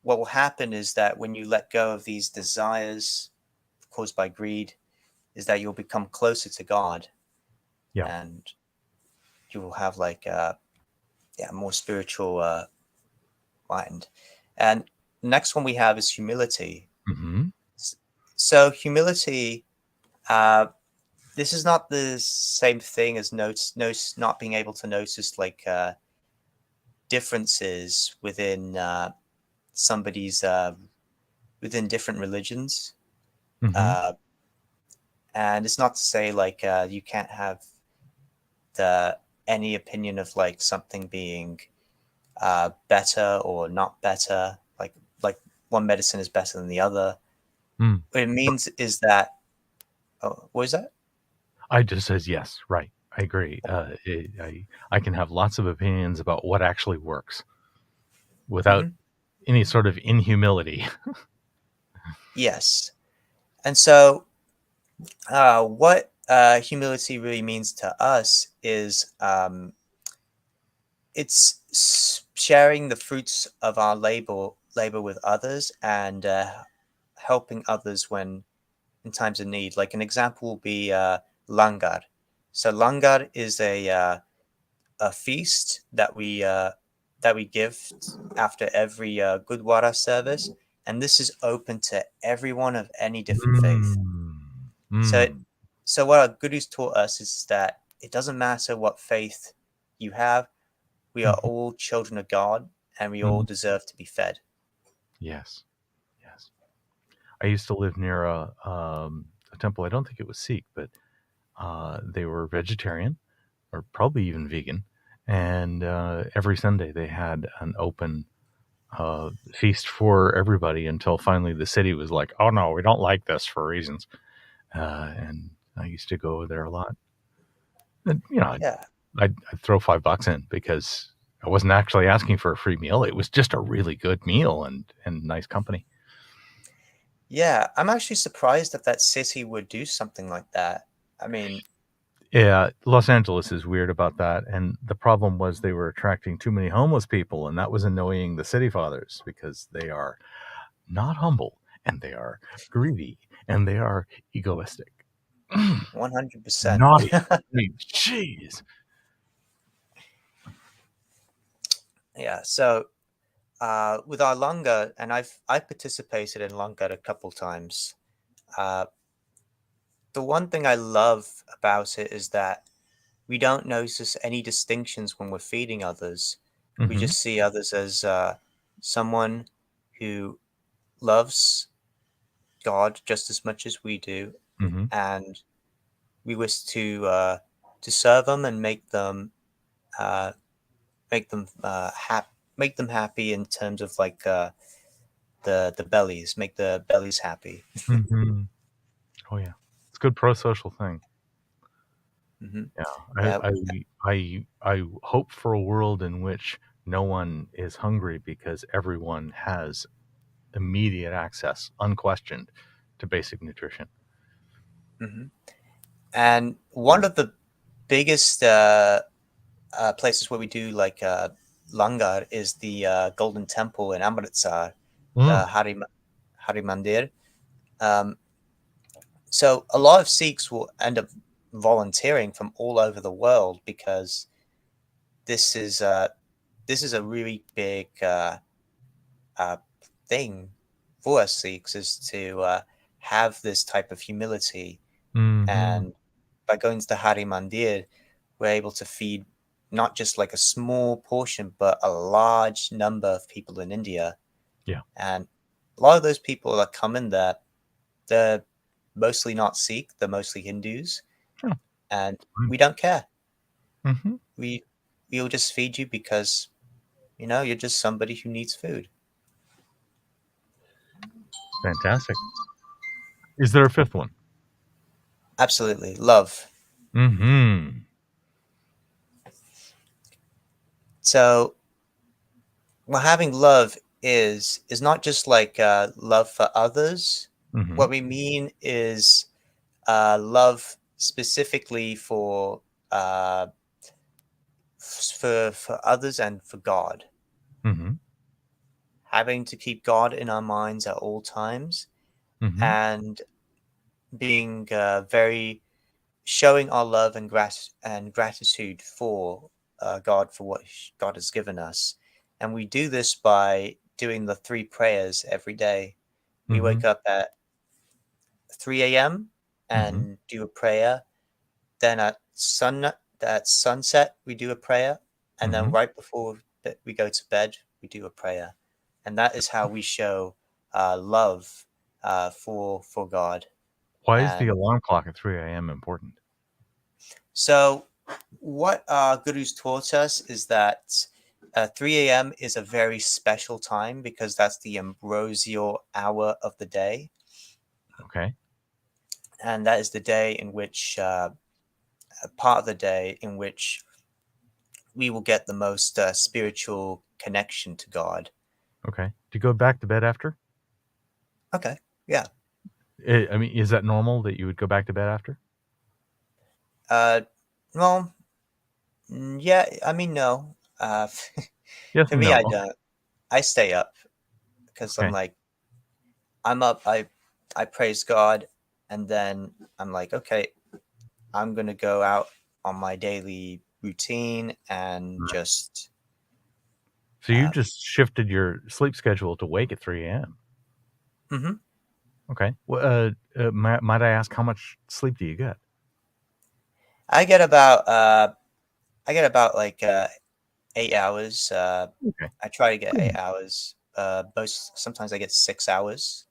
what will happen is that when you let go of these desires caused by greed, is that you'll become closer to God, Yeah. and you will have like more spiritual mind. And the next one we have is humility. Hmm. So humility, uh, this is not the same thing as not being able to notice like differences within somebody's within different religions. Hmm. Uh, and it's not to say like you can't have the any opinion of like something being better or not better. Like one medicine is better than the other. Mm. What it means is that what is that? I just says yes. Right. I agree. I can have lots of opinions about what actually works without Hmm. any sort of inhumility. Yes. And so what humility really means to us is it's sharing the fruits of our labor with others and helping others when in times of need. Like an example will be langar. So langar is a feast that we give after every Gurdwara service, and this is open to everyone of any different faith. Mm. So, Mm. so what our gurus taught us is that it doesn't matter what faith you have. We are Mhm. all children of God, and we all Mhm. deserve to be fed. Yes. Yes. I used to live near a temple. I don't think it was Sikh, but they were vegetarian or probably even vegan. And every Sunday they had an open feast for everybody until finally the city was like, "Oh no, we don't like this for reasons." And I used to go there a lot. And, Yeah, I'd throw $5 in because I wasn't actually asking for a free meal. It was just a really good meal and nice company. yeah. I'm actually surprised that that city would do something like that. I mean, Yeah, Los Angeles is weird about that, and the problem was they were attracting too many homeless people, and that was annoying the city fathers because they are not humble, and they are greedy, and they are egoistic. 100%. Naughty. I mean, jeez. Yeah. So with our langar, and I've participated in langar a couple times. Uh, the one thing I love about it is that we don't notice any distinctions when we're feeding others. We Mhm, just see others as someone who loves God just as much as we do, mhm, and we wish to serve them and uh, make them make them happy in terms of like the bellies, make the bellies happy. mhm. Oh, yeah. It's a good pro-social thing. Hmm. Yeah. Yeah. I hope for a world in which no one is hungry because everyone has immediate access, unquestioned, to basic nutrition. Hmm. And one of the biggest places where we do like langar is the Golden Temple in Amritsar, Mm, the Hari Mandir. Um, so a lot of Sikhs will end up volunteering from all over the world because this is uh, this is a really big uh, thing for us Sikhs is to have this type of humility. mhm. And by going to the Hari Mandir, we're able to feed not just like a small portion, but a large number of people in India. Yeah. And a lot of those people that come in there, they're mostly not Sikh, they're mostly Hindus. Oh, And fine. we don't care. Mhm. We we'll just feed you because you're just somebody who needs food. Fantastic. Is there a fifth one? Absolutely. Love. Mm-hmm. So, what having love is not just like love for others. Mm-hmm. What we mean is love specifically uh, for others and for God. Mm-hmm. Having to keep God in our minds at all times, Mm-hmm. and being very showing our love and gratitude for God for what God has given us. And we do this by doing the three prayers every day. We Mm-hmm. wake up at 3 a.m. Mm-hmm. and do a prayer. Then at sunset we do a prayer, and then Mm-hmm. right before we go to bed we do a prayer, and that is how we show love for God. Why is the And alarm clock at 3 a.m. important? so, what our gurus taught us is that 3 a.m. is a very special time because that's the ambrosial hour of the day. Okay. And that is the day in which, a part of the day in which we will get the most spiritual connection to God. Okay. Do you go back to bed after? Okay. Yeah. I mean, is that normal that you would go back to bed after? Uh, well, yeah, I mean, no. Yes For and me, no. I Okay. don't. I stay up because I'm Okay. like, I'm up. I praise God, and then I'm like, okay, I'm gonna go out on my daily routine and Right. just So you just shifted your sleep schedule to wake at 3 a.m. mhm. Okay. Well, might I ask how much sleep do you get? I get about like 8 hours. Okay. I try to get Good. 8 hours. Most sometimes I get 6 hours,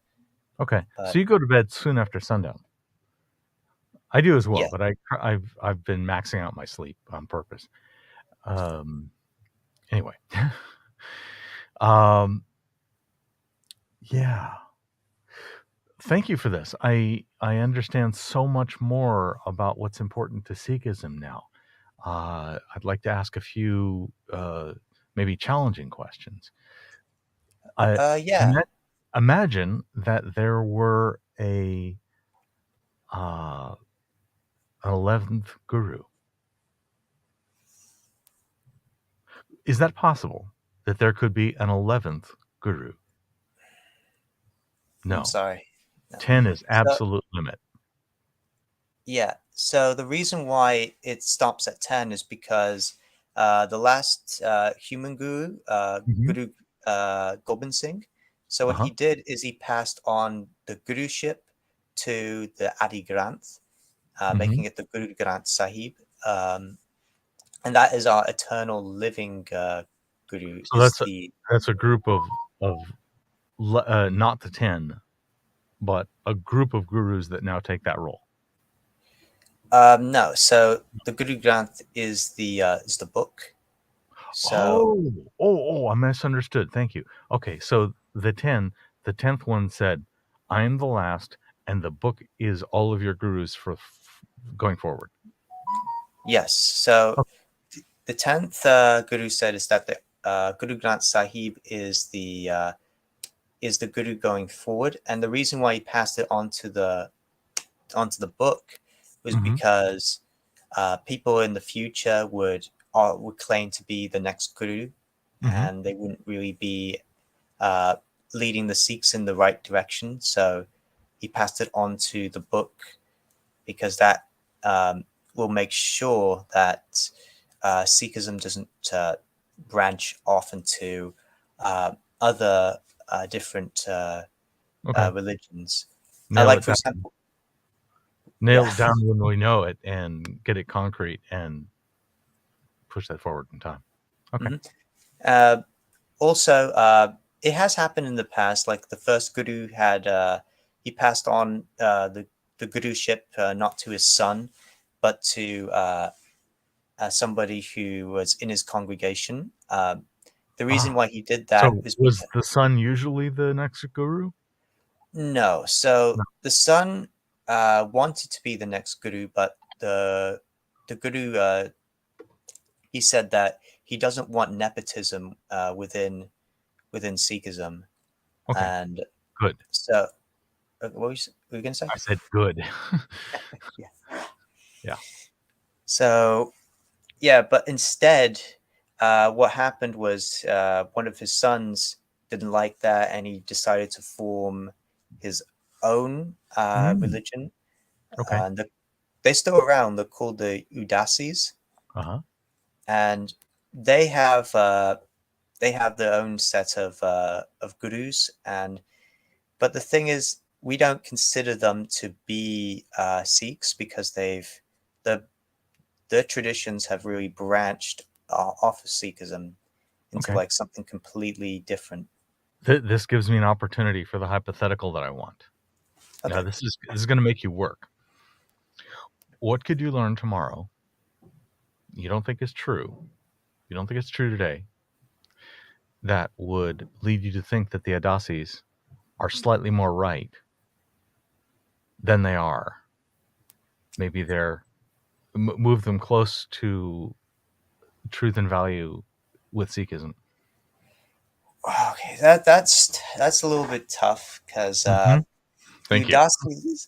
Okay. So but you go to bed soon after sundown. I do as well, yeah. but I've been maxing out my sleep on purpose. Um. Anyway. um. Yeah. Thank you for this. I understand so much more about what's important to Sikhism now. I'd like to ask a few maybe challenging questions. I Yeah. ima- Imagine that there were uh, an 11th guru. Is that possible? That there could be an 11th guru? I'm No. sorry. No. 10 is So absolute limit. yeah. So the reason why it stops at 10 is because the last human guru, Hmm. Guru Gobind Singh. So what Uh-huh. he did is he passed on the guruship to the Adi Granth, Hmm. making it the Guru Granth Sahib. Um, and that is our eternal living guru. So Is that's the a group of not the 10, but a group of gurus that now take that role. no. So the Guru Granth is the book. So I misunderstood. Thank you. Okay, so the 10th one said, "I am the last, and the book is all of your gurus for going forward." yes. So Oh, the 10th Guru said is that the Guru Granth Sahib is the Guru going forward, and the reason why he passed it onto the book was mhm, because people in the future would claim to be the next Guru, mhm. and they wouldn't really be uh, leading the Sikhs in the right direction. So he passed it on to the book because that will make sure that Sikhism doesn't branch off into other different Okay, religions. nail Like, it for down. example, Nail yeah. it down when we know it, and get it concrete, and push that forward in time. Okay. Mhm. Uh, Also, it has happened in the past. Like the first guru had, he passed on the guruship not to his son, but to somebody who was in his congregation. The reason Ah, why he did that so was was because the sun usually the next guru? no. So No. the son. wanted to be the next guru, but the guru he said that he doesn't want nepotism within Sikhism, Okay, and good. so were you going to say? I said good. Yeah. Yeah. So yeah, but instead, what happened was one of his sons didn't like that, and he decided to form his own Mm, religion. okay. They're still around. They're called the Udasis, Uh-huh. and they have uh, they have their own set of gurus. And but the thing is, we don't consider them to be Sikhs because the their traditions have really branched off of Sikhism into Okay. like something completely different. This gives me an opportunity for the hypothetical that I want. Now, Okay. this is going to make you work. What could you learn tomorrow? You don't think is true. You don't think it's true today. That would lead you to think that the Adasis are slightly more right than they are. Maybe move them close to truth and value with Sikhism. Okay, that's a little bit tough because Hmm. the Thank you. Udasis,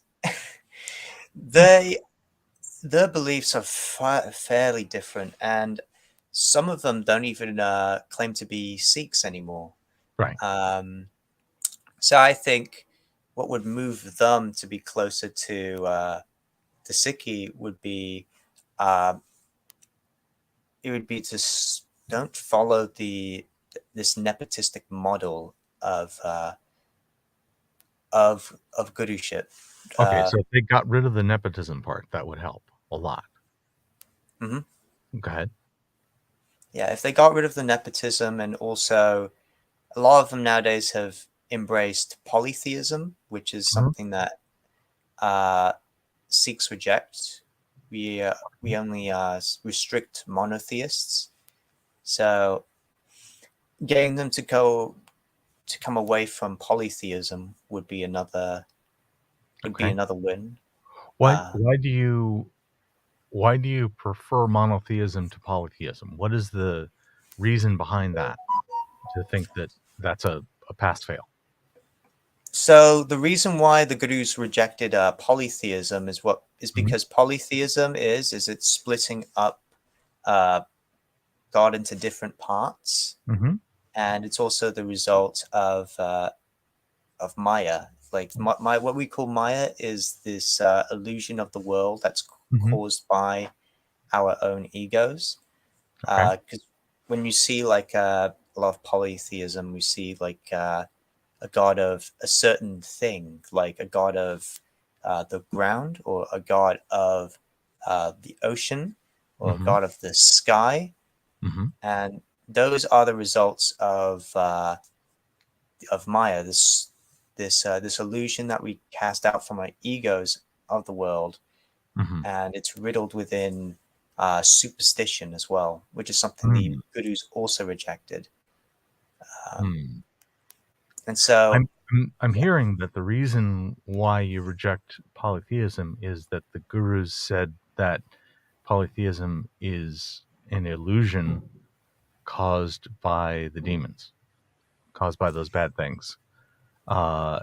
they their beliefs are fairly different, and some of them don't even claim to be Sikhs anymore. Right. Um, so I think what would move them to be closer to the Sikhi would be uh, it would be to don't follow this nepotistic model of of guruship. Okay, so if they got rid of the nepotism part, that would help a lot. Mhm. Go ahead. Yeah, if they got rid of the nepotism, and also a lot of them nowadays have embraced polytheism, which is Mhm. something that uh, Sikhs reject. We only restrict monotheists. So getting them to come away from polytheism would be Okay. another win. Why Uh, why do you why do you prefer monotheism to polytheism? What is the reason behind that to think that that's a pass fail? so the reason why the gurus rejected polytheism is Mhm. because polytheism is it's splitting up uh, God into different parts, Mhm. and it's also the result of Maya. Like what we call Maya is this illusion of the world that's Mhm. caused by our own egos. Okay. Because when you see like a lot of polytheism, we see like a god of a certain thing, like a god of the ground, or a god of the ocean, or a Mhm. god of the sky, Mhm. and those are the results of Maya. This illusion that we cast out from our egos of the world, Mhm. and it's riddled within superstition as well, which is something the Mm. gurus also rejected. Um, Mm. and so, I'm yeah. hearing that the reason why you reject polytheism is that the gurus said that polytheism is an illusion caused by the demons, caused by those bad things. Uh,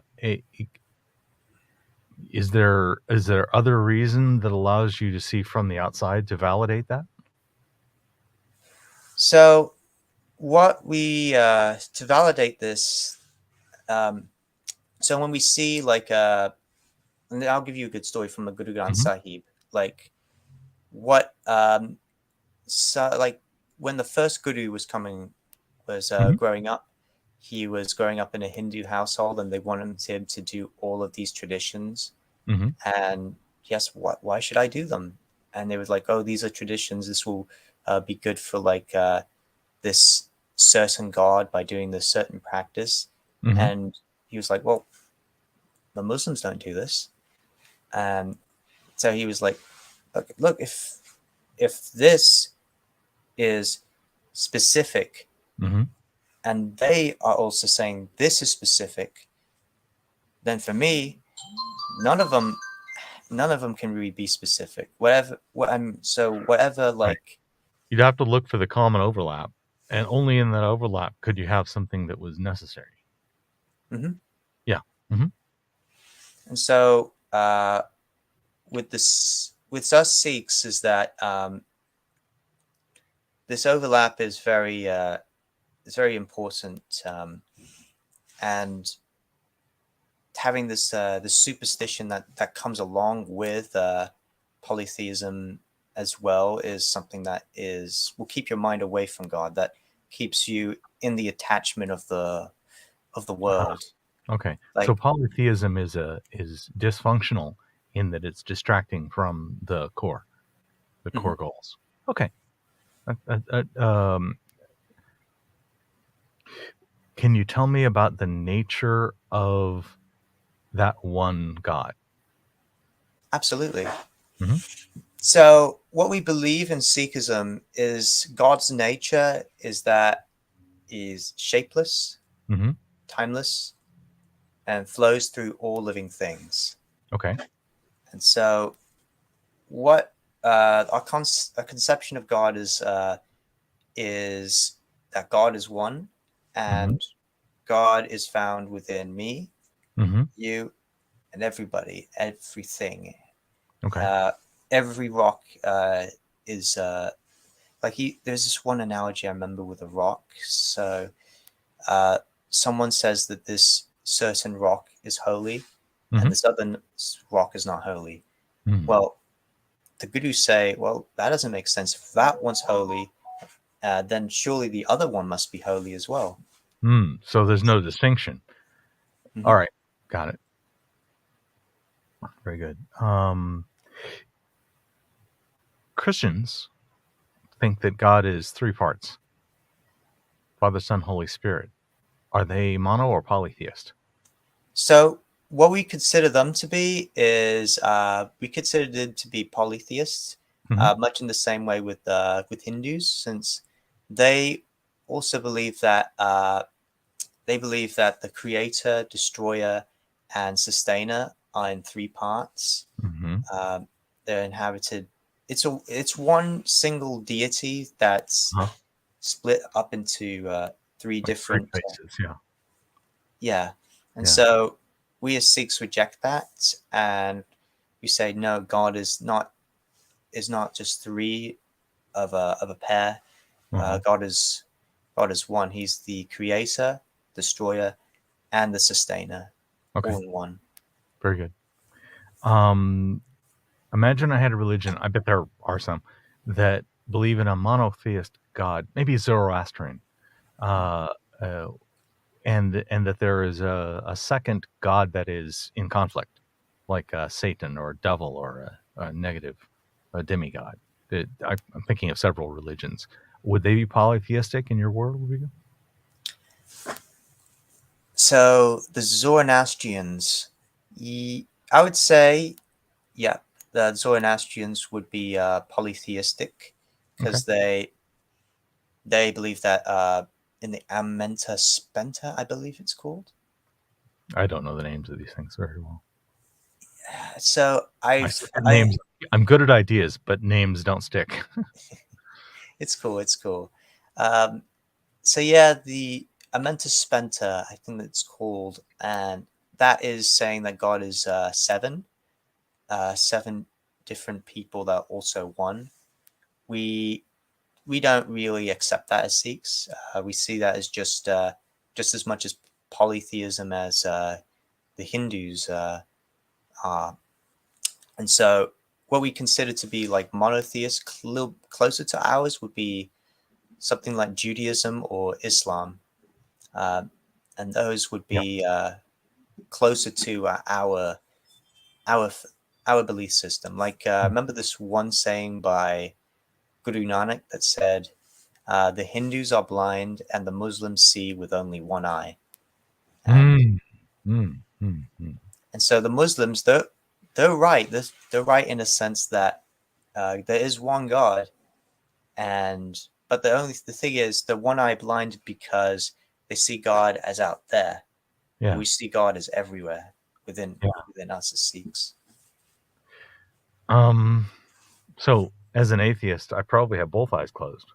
is there other reason that allows you to see from the outside to validate that? So what we to validate this, um, so when we see like and I'll give you a good story from the Guru Granth Hmm. Sahib, like what so like when the first guru was Hmm. growing up, he was growing up in a Hindu household, and they wanted him to do all of these traditions. Hmm. And yes, what? Why should I do them? And they were like, "Oh, these are traditions. This will be good for like this certain god by doing this certain practice." Hmm. And he was like, "Well, the Muslims don't do this." And so he was like, "Look, if this is specific, Hmm. and they are also saying this is specific, then for me, none of them none of them can really be specific. Whatever, Right. like, You'd have to look for the common overlap, and only in that overlap could you have something that was necessary. mhm. Yeah. Hmm. And so with us Sikhs is that this overlap is very important, and having this superstition that comes along with polytheism as well is something that will keep your mind away from God, that keeps you in the attachment of the world. Okay. So Like, polytheism is dysfunctional in that it's distracting from the mhm. core goals. Okay. Can you tell me about the nature of that one God? Absolutely. Hmm. So what we believe in Sikhism is God's nature is shapeless, Hmm. timeless, and flows through all living things. Okay. And so, what our conception of God is that God is one, Hmm. and God is found within me, Hmm. you, and everybody, everything. Okay. Uh, every rock is like there's this one analogy I remember with a rock. So uh, someone says that this certain rock is holy, and Hmm. this other rock is not holy. Mm. Well, the gurus say, well, that doesn't make sense. If that one's holy, then surely the other one must be holy as well. So there's no distinction. All Mhm. right. Got it. Very good. Christians think that God is three parts: Father, Son, Holy Spirit. Are they mono or polytheist? So what we consider them to be is we consider them to be polytheists, Hmm. much in the same way with Hindus, since they also believe that the creator, destroyer, and sustainer are in three parts. Hmm. Um, they're inhabited. It's one single deity that's Huh? split up into three Like three different. faces. Yeah. Yeah, and Yeah. so we as Sikhs reject that, and we say no. God is not just three of a pair. Uh-huh. God is one. He's the creator, destroyer, and the sustainer, Okay. all in one. Very good. Um, Imagine I had a religion. I bet there are some that believe in a monotheist God, maybe Zoroastrian, uh, uh, and that there is a second God that is in conflict, like Satan or devil or a negative, a demigod. I'm thinking of several religions. Would they be polytheistic in your worldview? So the Zoroastrians, I would say, yeah, the Zoroastrians would be polytheistic Okay. because they believe that in the Amenta Spenta, I believe it's called. I don't know the names of these things very well. So I suck I've at I names. I'm good at ideas, but names don't stick. it's cool, it's cool. Um, so yeah, the Amenta Spenta, I think that's called, and that is saying that God is seven different people that are also one. We we don't really accept that as Sikhs. We see that as just as much as polytheism as the Hindus are. And so, what we consider to be like monotheist, closer to ours, would be something like Judaism or Islam, uh, and those would Yeah. be closer to our our belief system. Like, remember this one saying by Guru Nanak that said, "The Hindus are blind and the Muslims see with only one eye." And Mm, mm, mm, mm. and so the Muslims, they're right. They're right in a sense that there is one God, and but the thing is, the one eye blinded because they see God as out there, but Yeah. we see God as everywhere within Yeah. within us as Sikhs. So as an atheist, I probably have both eyes closed.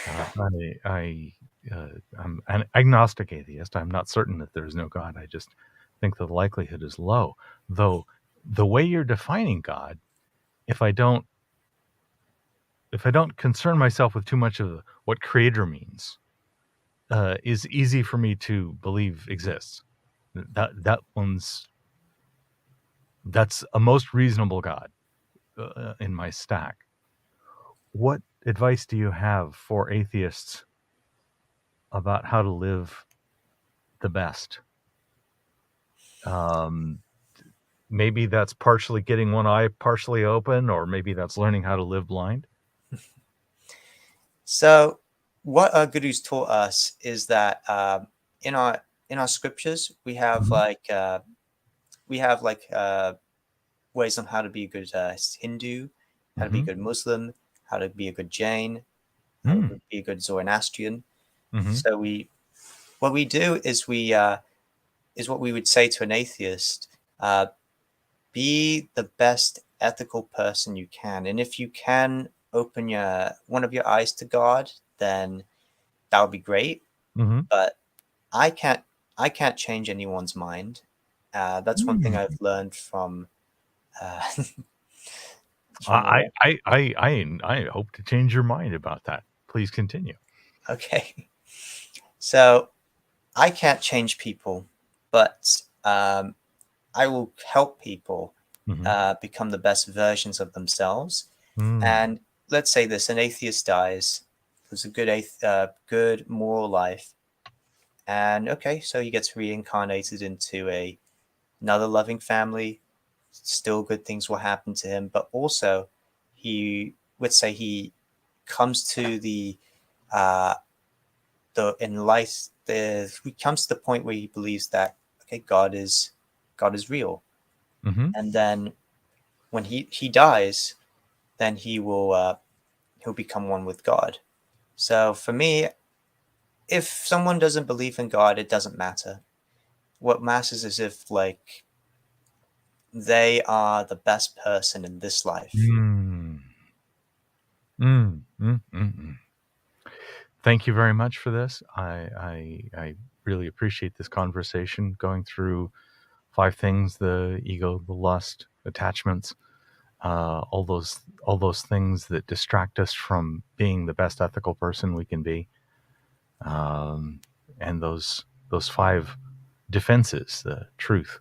I'm an agnostic atheist. I'm not certain that there's no God. I just think the likelihood is low. Though the way you're defining God, if I don't concern myself with too much of what creator means, is easy for me to believe exists. That's a most reasonable God in my stack. What advice do you have for atheists about how to live the best? Um, Maybe that's partially getting one eye partially open, or maybe that's learning how to live blind. So, what our gurus taught us is that in our scriptures Mhm. we have ways on how to be a good Hindu, how to be a Mhm. good Muslim, how to be a good Jain, how to Mm. be a good Zoroastrian. Mhm. So what we do is what we would say to an atheist: be the best ethical person you can, and if you can open one of your eyes to God, then that would be great. Mhm. But I can't I can't change anyone's mind. That's one thing Mm. I've learned from uh, from the I West. I hope to change your mind about that. Please continue. Okay, so I can't change people, but I will help people Mhm. become the best versions of themselves. Mm. And let's say this: an atheist dies, lives a good moral life, and okay, so he gets reincarnated into another loving family. Still, good things will happen to him, but also he let's say he comes to uh, he comes to the point where he believes that okay, God is real, Mhm. and then when he dies, then he'll become one with God. So for me, if someone doesn't believe in God, it doesn't matter. What matters is if they are the best person in this life. Mm. Mm. Mm. Mm. Mm. Thank you very much for this. I really appreciate this conversation, going through 5 things: the ego, the lust, attachments, all those things that distract us from being the best ethical person we can be, um, and those 5 defenses: the truth,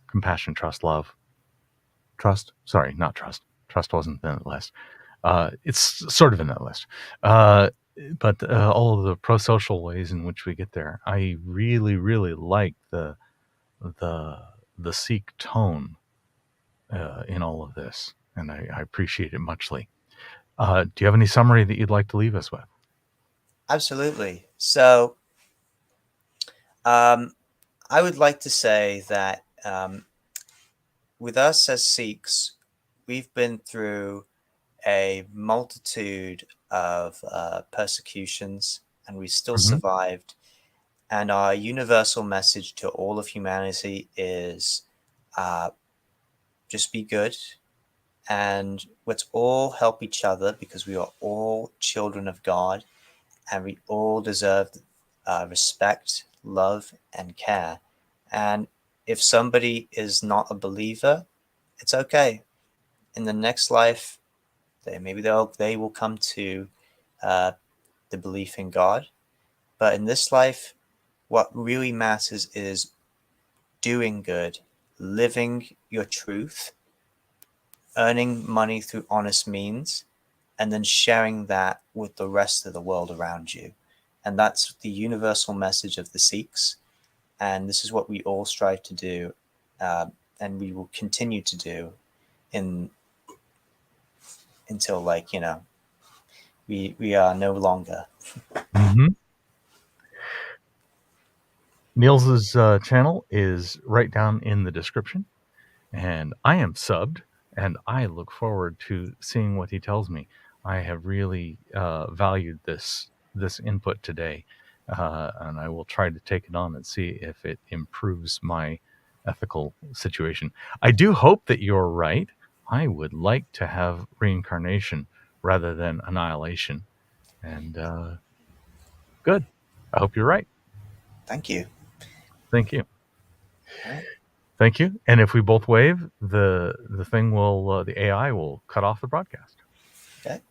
compassion, trust, love. Trust? Sorry, not trust. Trust wasn't in that list. It's sort of in that list. Uh, but all of the pro-social ways in which we get there, I really, really like the the Sikh tone in all of this, and I appreciate it muchly. Do you have any summary that you'd like to leave us with? Absolutely. So um, I would like to say that with us as Sikhs, we've been through a multitude of persecutions, and we still Hmm. survived. And our universal message to all of humanity is uh, just be good, and let's all help each other because we are all children of God, and we all deserve respect, love, and care. And if somebody is not a believer, it's okay. In the next life, they will come to uh, the belief in God. But in this life, what really matters is doing good, living your truth, earning money through honest means, and then sharing that with the rest of the world around you. And that's the universal message of the Sikhs. And this is what we all strive to do, uh, and we will continue to do in until we are no longer. Hmm. Niels's channel is right down in the description, and I am subbed, and I look forward to seeing what he tells me. I have really valued this input today, and I will try to take it on and see if it improves my ethical situation. I do hope that you're right. I would like to have reincarnation rather than annihilation. And good. I hope you're right. Thank you. Thank you. All right. Thank you. And if we both wave, the thing will the AI will cut off the broadcast. Okay.